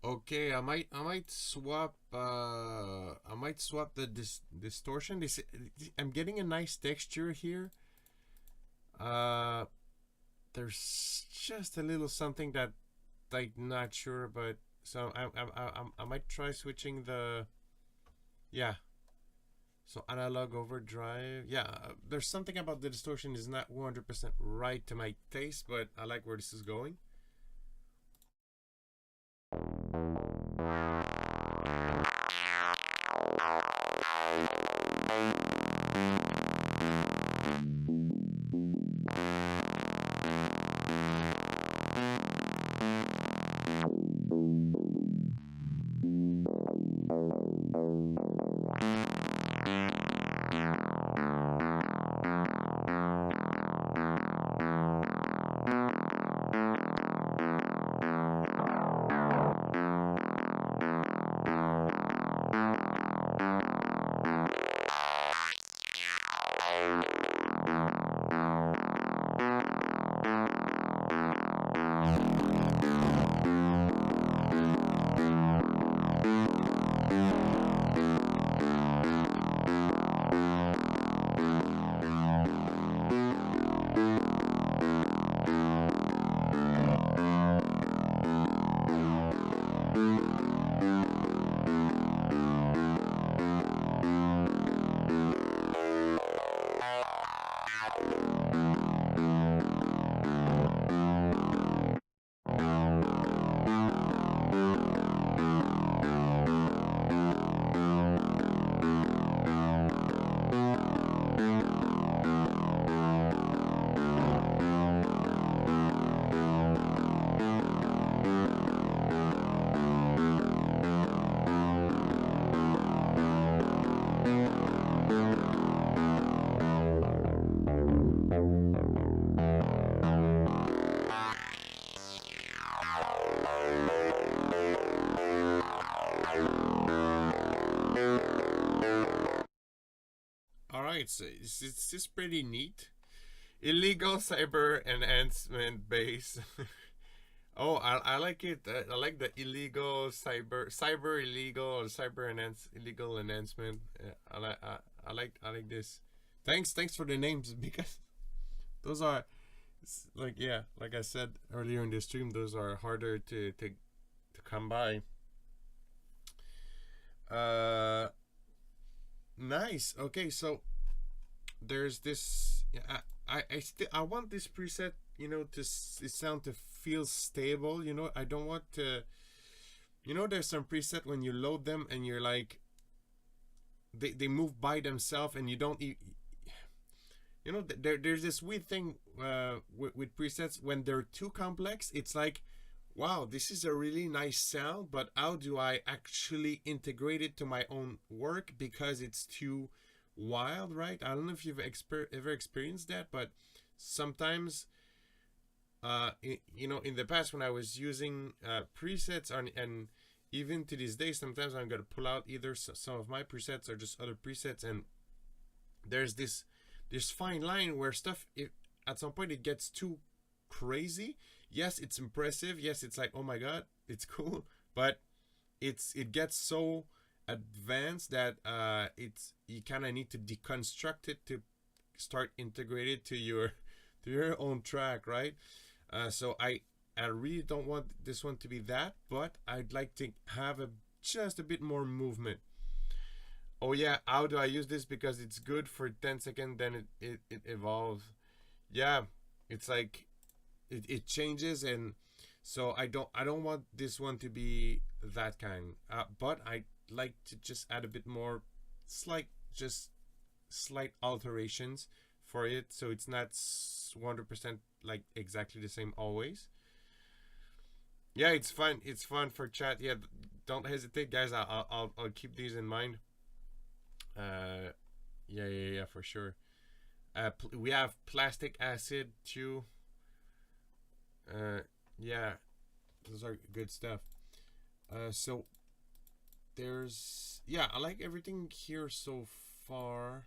[SPEAKER 1] Okay, I might swap the distortion. I'm getting a nice texture here. Uh, there's just a little something that I'm not sure, but so I might try switching the, yeah. So analog overdrive, yeah. There's something about the distortion is not 100% right to my taste, but I like where this is going. All right, so it's just pretty neat. Illegal cyber enhancement base. Oh, I like it. I like the illegal cyber illegal or illegal enhancement. I like this. Thanks for the names because those are like, yeah, like I said earlier in the stream, those are harder to come by. Uh, nice. Okay, so there's this. I want this preset, to sound to feel stable. I don't want to. There's some preset when you load them and you're like, they move by themselves and you don't. There's this weird thing with presets when they're too complex. It's like, wow, this is a really nice sound, but how do I actually integrate it to my own work because it's too wild, right? I don't know if you've ever experienced that, but sometimes, in the past when I was using presets, and even to this day, sometimes I'm gonna pull out either some of my presets or just other presets, and there's this fine line where stuff, at some point it gets too crazy. Yes, it's impressive. Yes, it's like, oh my god, it's cool, but it gets so advanced that you kind of need to deconstruct it to start integrate it to your own track, right? So I really don't want this one to be that, but I'd like to have just a bit more movement. Oh yeah, how do I use this? Because it's good for 10 seconds, then it evolves. Yeah, it's like it changes, and so I don't want this one to be that kind. But I like to just add a bit more slight alterations for it, so it's not 100% like exactly the same always. Yeah, it's fun. It's fun for chat. Yeah, don't hesitate, guys. I'll keep these in mind. Yeah, for sure. We have plastic acid too. Yeah, those are good stuff. So I like everything here so far.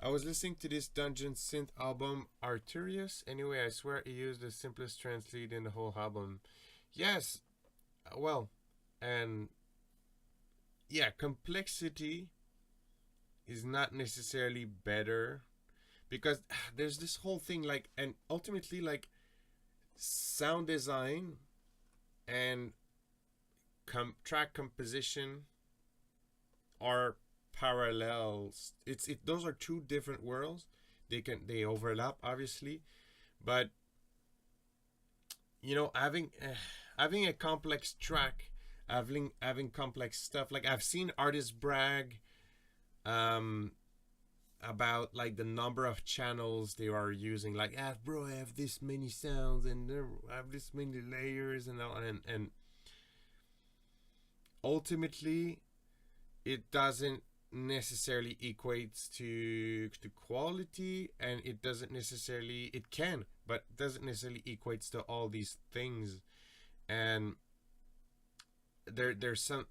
[SPEAKER 1] I was listening to this Dungeon Synth album, Arterius. Anyway, I swear he used the simplest trance lead in the whole album. Yes, well, and yeah, complexity is not necessarily better, because there's this whole thing, like, and ultimately, like, sound design and track composition are parallels. Those are two different worlds. They overlap, obviously, but having a complex track, having complex stuff. Like, I've seen artists brag about like the number of channels they are using. Like, bro, I have this many sounds and I have this many layers and all, and ultimately it doesn't necessarily equates to quality, and it doesn't necessarily, it can, but doesn't necessarily equates to all these things. And there's some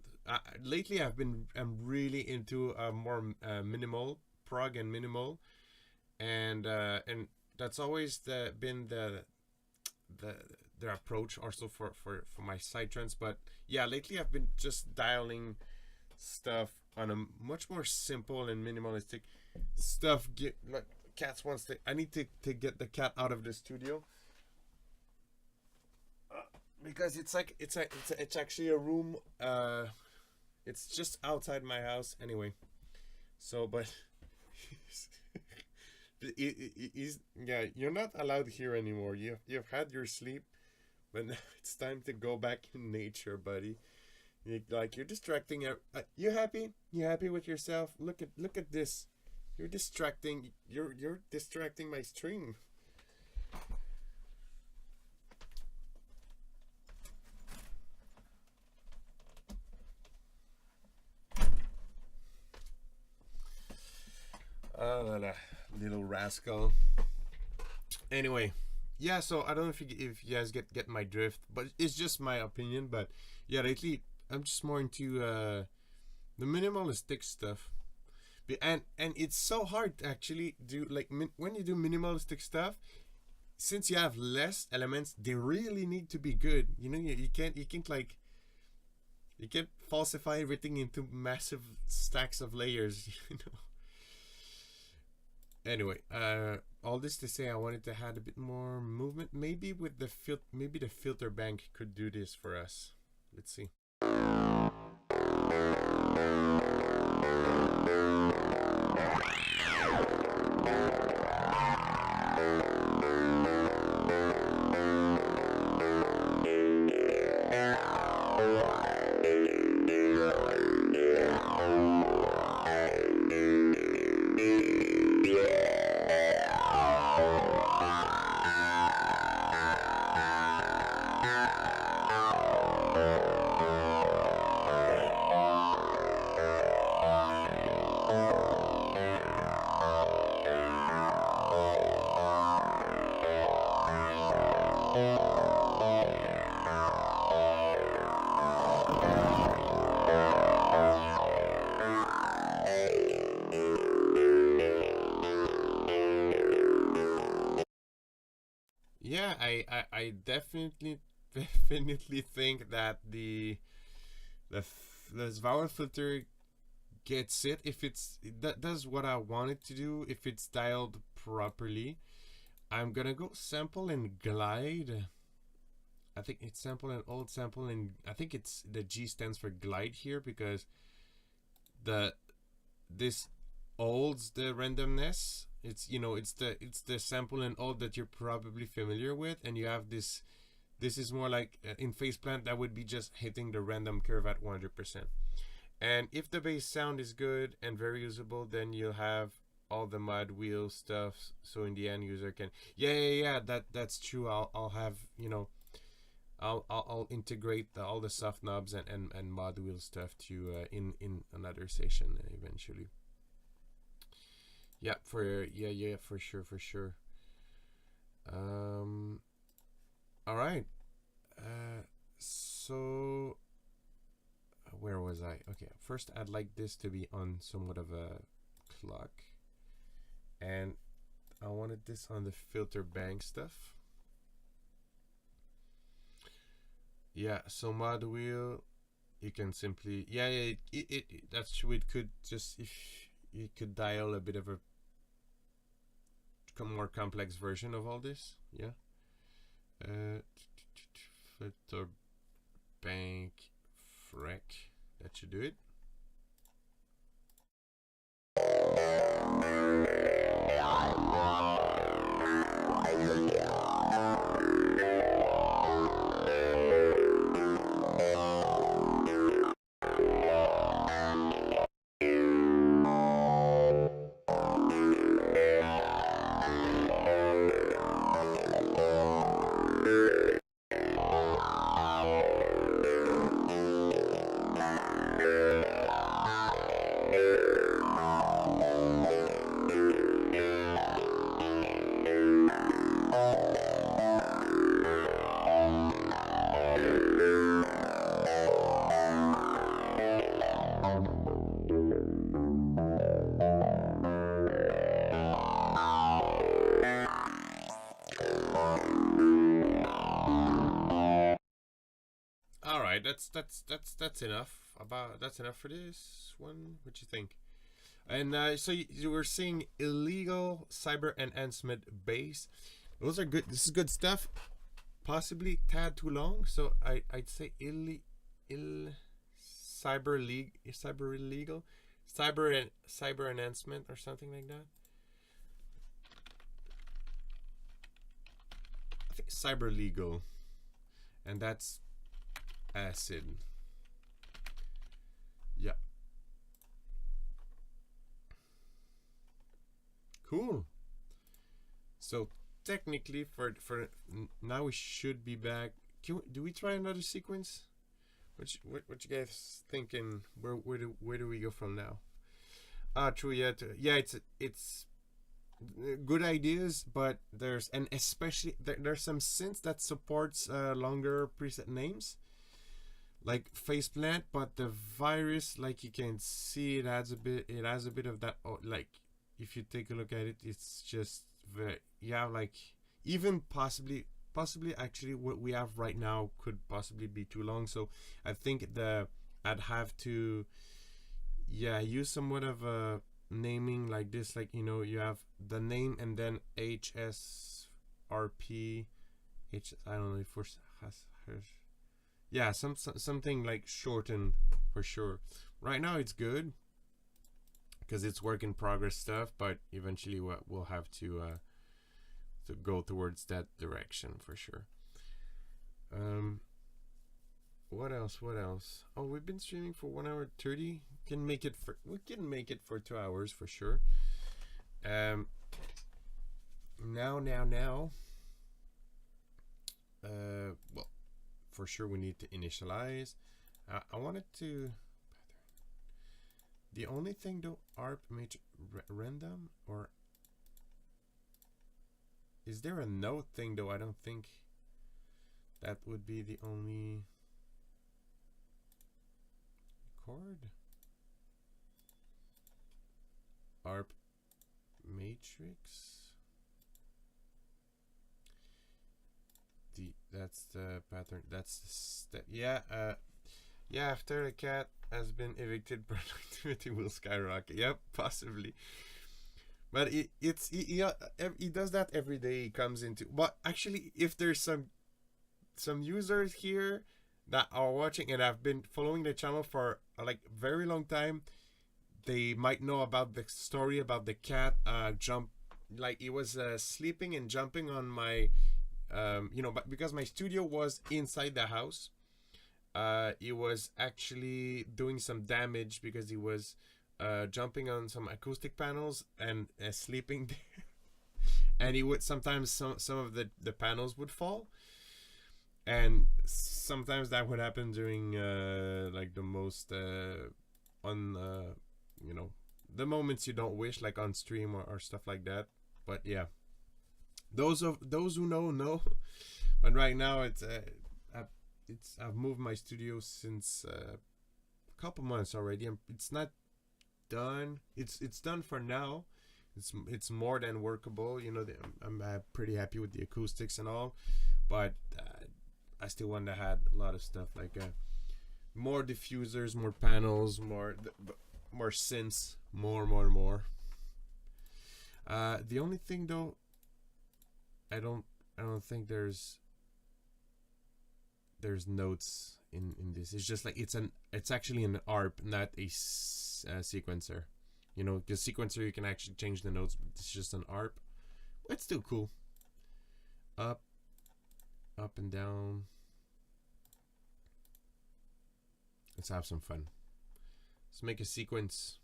[SPEAKER 1] lately I'm really into a more minimal prog and minimal, and that's always been their approach also for my psytrance. But yeah, lately I've been just dialing stuff on a much more simple and minimalistic stuff. Like, cats wants to, I need to get the cat out of the studio, because it's actually a room, it's just outside my house anyway. So, but he's, yeah, you're not allowed here anymore. You've had your sleep, but now it's time to go back in nature, buddy. You're distracting. You happy? You happy with yourself? Look at this. You're distracting. You're distracting my stream. Oh, little rascal. Anyway, yeah. So I don't know if you guys get my drift, but it's just my opinion. But yeah, lately I'm just more into the minimalistic stuff, and it's so hard to actually do, like, when you do minimalistic stuff. Since you have less elements, they really need to be good. You can't like, you can't falsify everything into massive stacks of layers. Anyway, all this to say, I wanted to add a bit more movement. Maybe with maybe the filter bank could do this for us. Let's see. yeah, I definitely think that the vowel filter gets it if that does what I want it to do if it's dialed properly. I'm gonna go sample and glide. I think it's sample and old sample, and I think it's the G stands for glide here because the this olds the randomness. It's it's the sample and old that you're probably familiar with, and you have this. This is more like in faceplant that would be just hitting the random curve at 100%. And if the bass sound is good and very usable, then you'll have all the mod wheel stuff. So in the end user can that's true. I'll have I'll integrate all the soft knobs and mod wheel stuff to in another session eventually. Yeah, for sure. All right. So where was I? Okay, first I'd like this to be on somewhat of a clock, and I wanted this on the filter bank stuff. Yeah, so mod wheel, you can simply that's true. It could just if you could dial a bit of a more complex version of all this. Yeah. Filter bank freck. That should do it. Alright, that's enough. That's enough for this one. What you think? And so you were seeing illegal cyber enhancement bass. Those are good. This is good stuff. Possibly tad too long, so I'd say cyber illegal cyber enhancement or something like that. I think cyber legal, and that's acid. Yeah. Cool. So technically, for now, we should be back. Do we try another sequence? What you guys thinking? Where do we go from now? True. Yeah. It's good ideas, but there's and especially there's some synths that supports longer preset names, like faceplant, but the virus, like you can see, it has a bit of that. Like if you take a look at it, it's just very like even possibly actually what we have right now could possibly be too long. So I think I'd have to use somewhat of a naming like this, like you have the name and then HSRP I don't know if something like shortened for sure. Right now it's good because it's work in progress stuff, but eventually we'll have to go towards that direction for sure. What else? Oh, we've been streaming for 1 hour 30. We can make it for 2 hours for sure. Now. Well, for sure we need to initialize. I wanted to. The only thing though, ARP made random, or is there a note thing though? I don't think that would be the only chord. ARP matrix. That's the pattern. That's the step. Yeah. Yeah. After the cat has been evicted, productivity will skyrocket. Yep, possibly. But he does that every day. He comes into. But actually, if there's some users here that are watching and have been following the channel for like very long time, they might know about the story about the cat jump, like it was sleeping and jumping on my but because my studio was inside the house, it was actually doing some damage because he was jumping on some acoustic panels and sleeping there. And he would sometimes some of the panels would fall, and sometimes that would happen during like the most on you know the moments you don't wish, like on stream or stuff like that. But yeah, those who know. But right now I've moved my studio since a couple months already, and it's not done. It's done for now. It's more than workable. I'm pretty happy with the acoustics and all, but I still want to add a lot of stuff, like more diffusers, more panels, more synths, more. The only thing though, I don't think there's notes in this. It's just like it's actually an ARP, not a sequencer. Because sequencer you can actually change the notes, but it's just an ARP. It's still cool. Up and down. Let's have some fun. Let's make a sequence.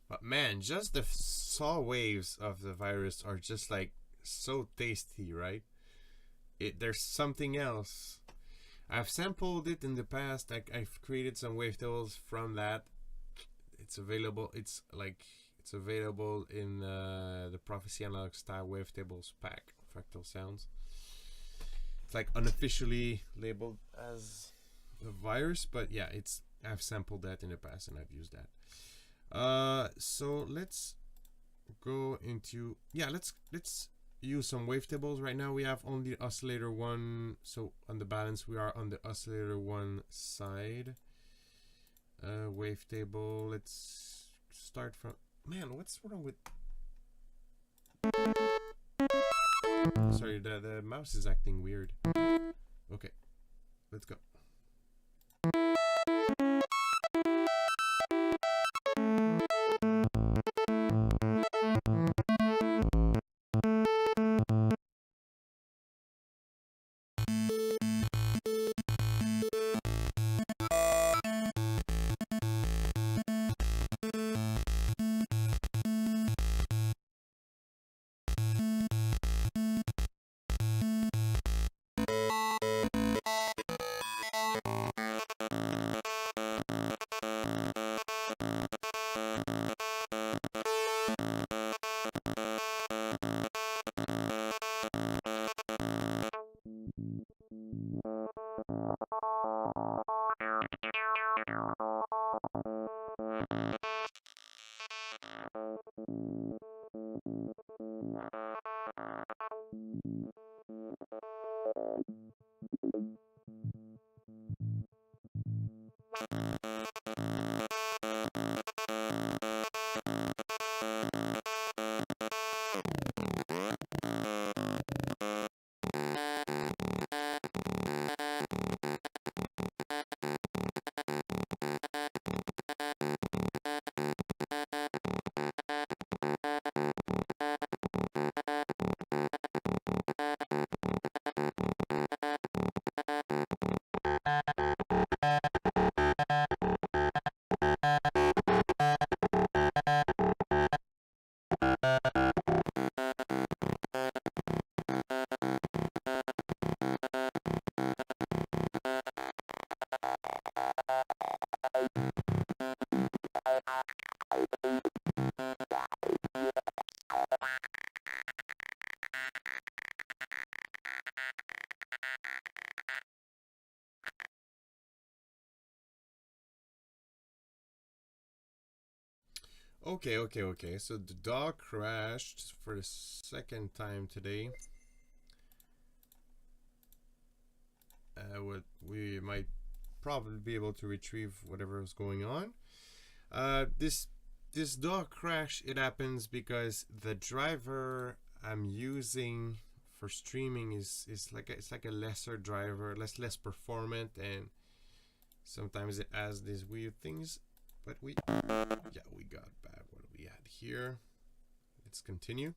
[SPEAKER 1] But man, just the saw waves of the virus are just like so tasty, right? There's something else. I've sampled it in the past. I've created some wavetables from that. It's available. It's available in the Prophecy Analog Style Wavetables pack, Fractal Sounds. It's like unofficially labeled as a virus, but yeah, I've sampled that in the past and I've used that. So let's go into let's use some wavetables. Right now we have only oscillator 1, so on the balance we are on the oscillator 1 side. Wavetable. Let's start from. Man, what's wrong with? Sorry, the mouse is acting weird. Okay, let's go. Okay. So the dog crashed for the second time today. What we might probably be able to retrieve whatever was going on. This dog crash, it happens because the driver I'm using for streaming is like it's like a lesser driver, less performant, and sometimes it has these weird things. But we got back what we had here. Let's continue.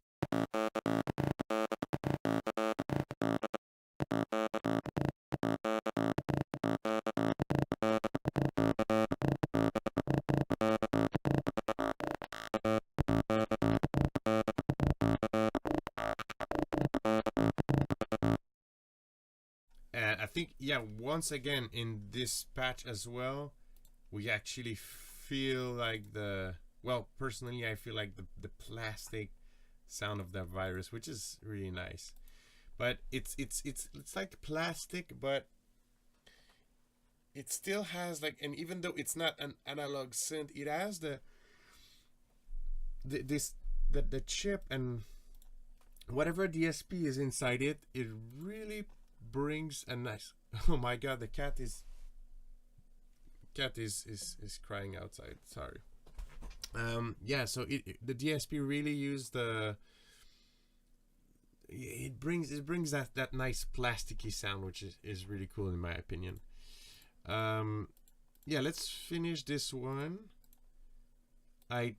[SPEAKER 1] And I think, yeah, once again in this patch as well, we actually feel like personally, I feel like the plastic sound of that virus, which is really nice. But it's like plastic, but it still has like, and even though it's not an analog synth, it has the chip and whatever DSP is inside it. It really brings a nice. Oh my god, the cat is crying outside. Sorry. Yeah, so the DSP really used it brings that nice plasticky sound, which is really cool in my opinion. Yeah, let's finish this one. I'd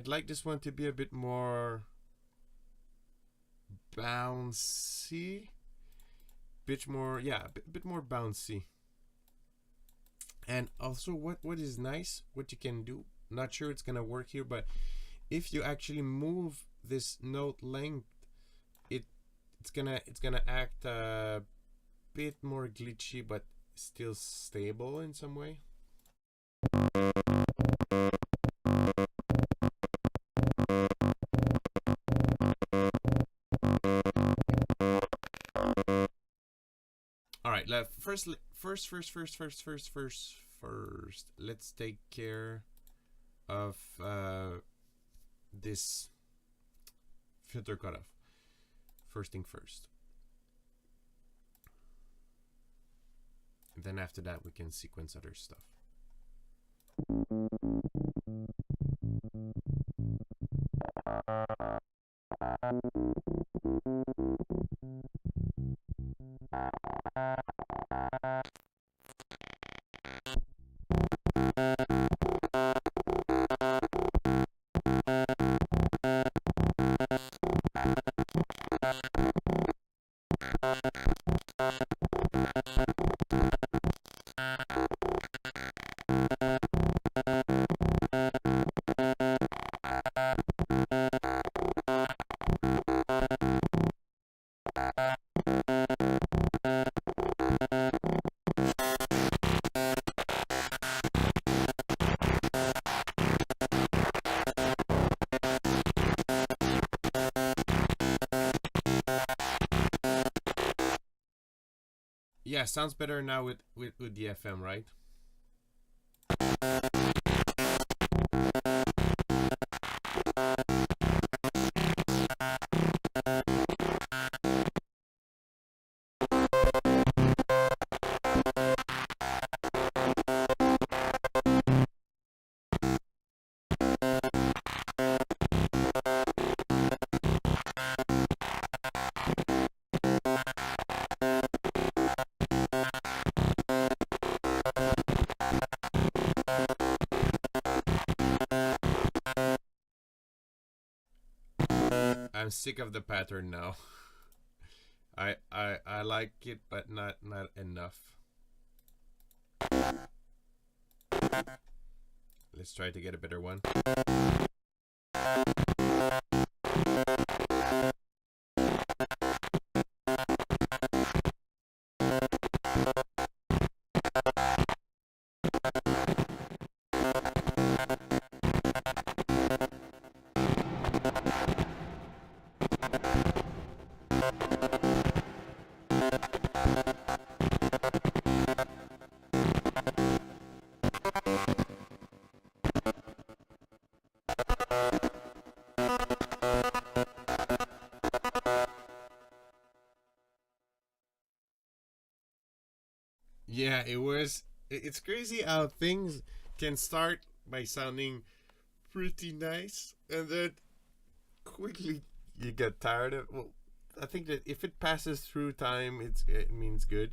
[SPEAKER 1] like this one to be a bit more bouncy, bit more bouncy. And also what is nice, what you can do, not sure it's gonna work here, but if you actually move this note length, it's gonna act a bit more glitchy but still stable in some way. All right, first, let's take care of this filter cutoff. First thing first. And then after that, we can sequence other stuff. Yeah, sounds better now with the FM, right? I'm sick of the pattern now. I like it, but not enough. Let's try to get a better one. yeah, it was. It's crazy how things can start by sounding pretty nice, and then quickly you get tired of. Well, I think that if it passes through time, it means good.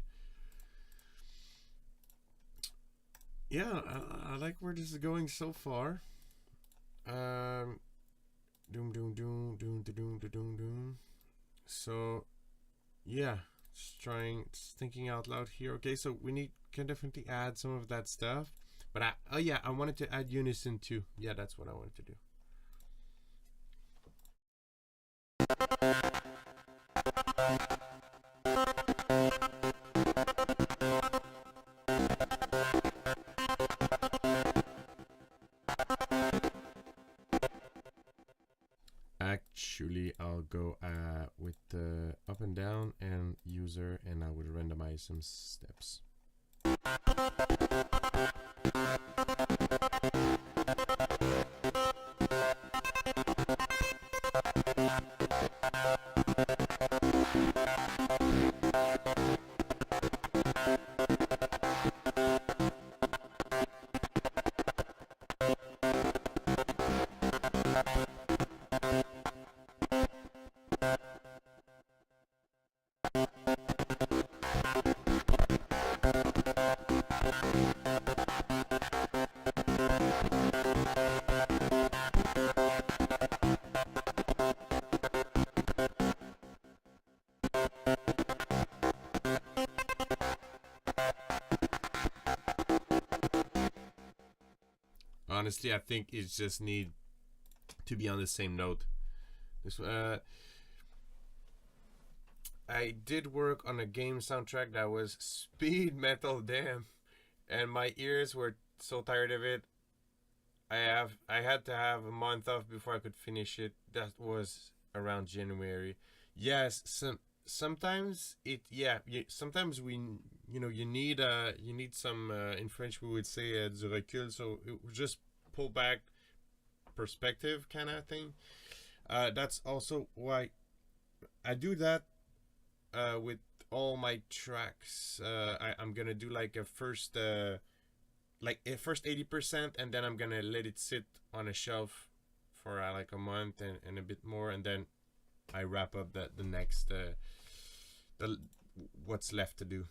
[SPEAKER 1] Yeah, I like where this is going so far. Um, doom doom doom doom doom doom doom doom. So, yeah, just thinking out loud here. Okay, so we can definitely add some of that stuff. But oh yeah, I wanted to add unison too. Yeah, that's what I wanted to do. Actually, I'll go with the up and down and user, and I will randomize some steps. Honestly, I think it just need to be on the same note. This I did work on a game soundtrack that was speed metal, damn, and my ears were so tired of it. I had to have a month off before I could finish it. That was around January. Yes, sometimes it yeah. Sometimes you need some in French we would say du recul. So it would just pull back perspective kind of thing. That's also why I do that with all my tracks. I'm gonna do like a first 80%, and then I'm gonna let it sit on a shelf for like a month and a bit more, and then I wrap up the next the what's left to do.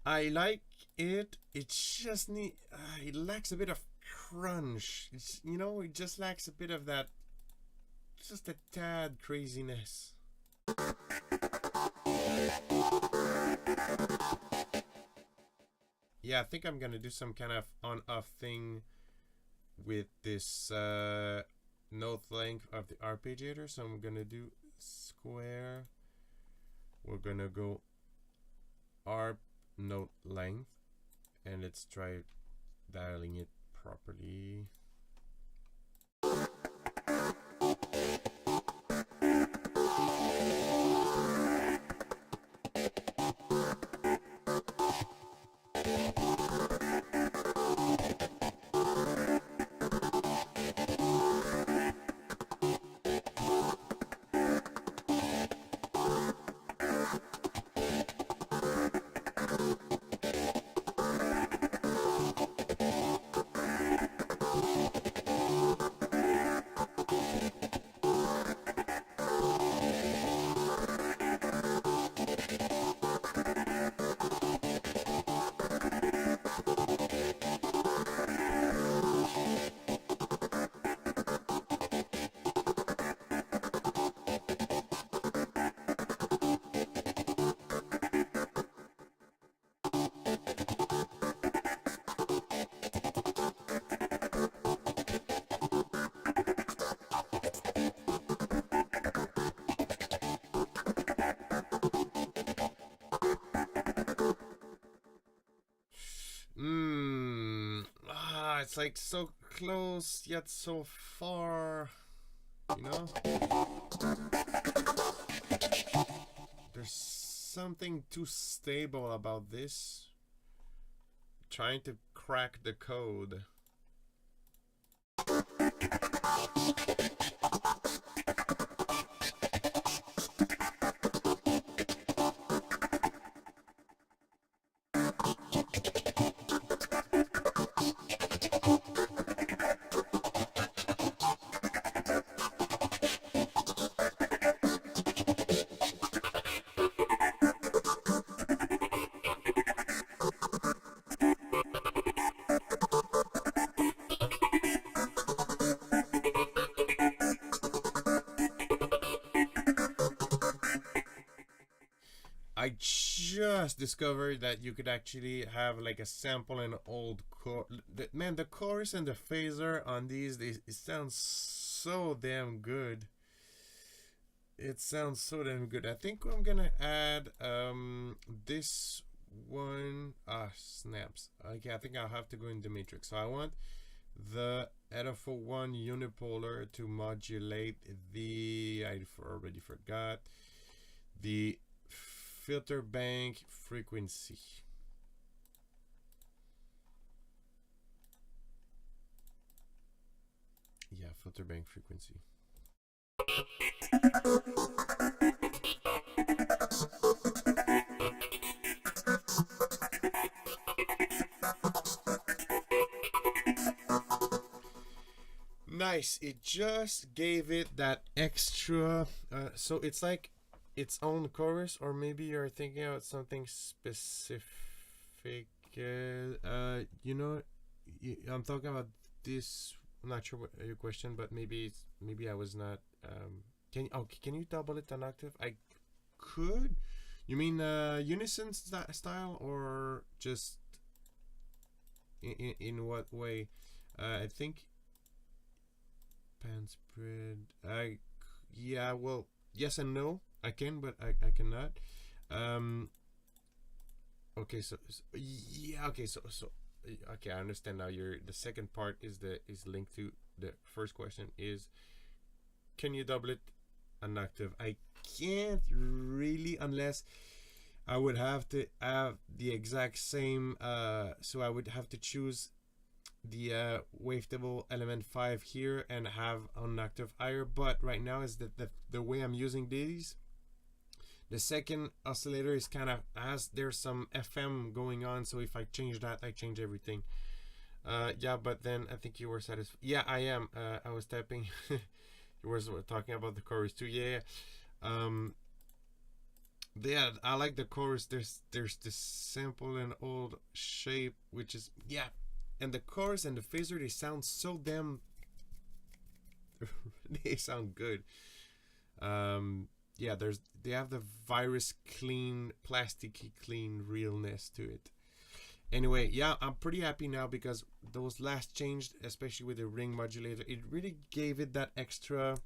[SPEAKER 1] I like it. It just it lacks a bit of crunch. It just lacks a bit of that, just a tad craziness. Yeah, I think I'm gonna do some kind of on-off thing with this note length of the arpeggiator. So I'm gonna do square. We're gonna go arp note length, and let's try dialing it properly. it's like so close yet so far. You know, there's something too stable about this. Trying to crack the code. I just discovered that you could actually have like a sample in old core. Man, the chorus and the phaser on these, it sounds so damn good. It sounds so damn good. I think I'm gonna add this one. Ah, snaps. Okay, I think I'll have to go in the matrix. So I want the LFO1 unipolar to modulate the. I already forgot the filter bank frequency. Yeah, filter bank frequency. Nice. It just gave it that extra. So it's like its own chorus, or maybe you're thinking about something specific. You know, I'm talking about this. I'm not sure what your question, but maybe maybe I was not. Can you double it an octave? I could. You mean unison style, or just in what way? I think pan spread. Yeah. Well, yes and no. I can, but I cannot. Okay, so yeah. Okay, so okay, I understand now. The second part is linked to the first question. Is can you double it an octave? I can't really, unless I would have to have the exact same. So I would have to choose the wavetable element 5 here and have an octave higher. But right now is that the way I'm using these. The second oscillator is kind of there's some FM going on, so if I change that, I change everything. Yeah, but then I think you were satisfied. Yeah, I am. I was tapping. You were talking about the chorus too. Yeah. Yeah, I like the chorus. There's this simple and old shape, which is and the chorus and the phaser, they sound so damn. They sound good. Yeah, they have the virus clean, plasticky clean realness to it. Anyway, yeah, I'm pretty happy now because those last changed, especially with the ring modulator, it really gave it that extra.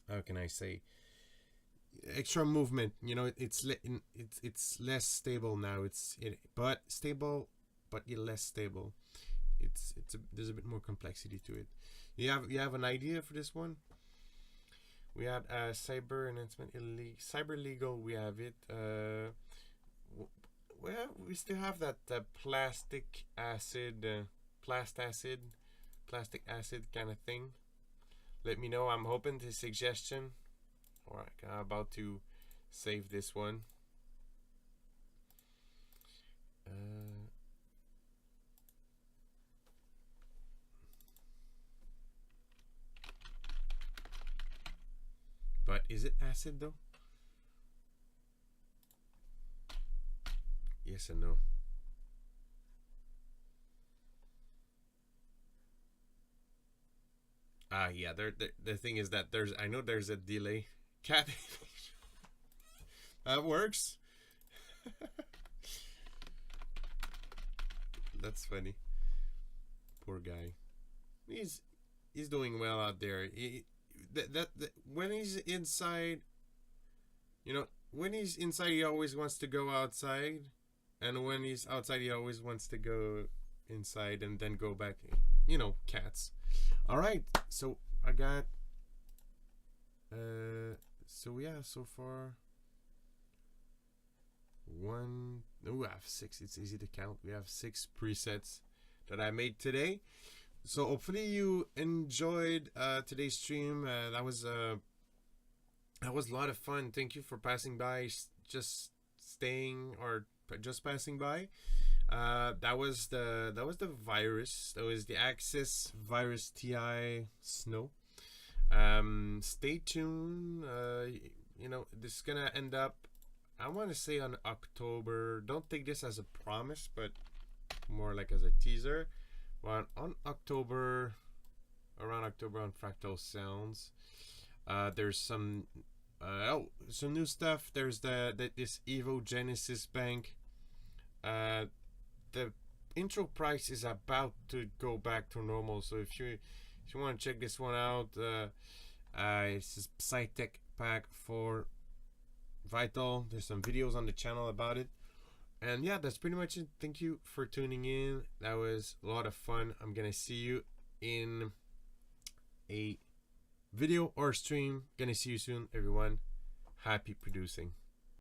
[SPEAKER 1] How can I say? Extra movement. You know, it's less stable now. But stable, but less stable. There's a bit more complexity to it. You have an idea for this one? We had cyber enhancement cyber legal. We have it. We still have that plastic acid kind of thing. Let me know. I'm open to suggestion. All right, I'm about to save this one. But is it acid though? Yes and no. Yeah. The thing is that I know there's a delay. Cat. That works. That's funny. Poor guy. He's doing well out there. When he's inside, when he's inside, he always wants to go outside, and when he's outside, he always wants to go inside and then go back. You know, cats. All right, so I got. So yeah, so far. One. Oh, I have 6. It's easy to count. We have 6 presets that I made today. So hopefully you enjoyed today's stream. That was a lot of fun. Thank you for passing by, just staying or just passing by. That was the virus. That was the Axis Virus TI Snow. Stay tuned. You know, this is gonna end up, I want to say, on October. Don't take this as a promise, but more like as a teaser. Well, on October, around October, on Fractal Sounds, there's some some new stuff. There's this Evo Genesis Bank. The intro price is about to go back to normal. So if you want to check this one out, it's a Psytech pack for Vital. There's some videos on the channel about it. And yeah, that's pretty much it. Thank you for tuning in. That was a lot of fun. I'm gonna see you in a video or stream. Gonna see you soon, everyone. Happy producing.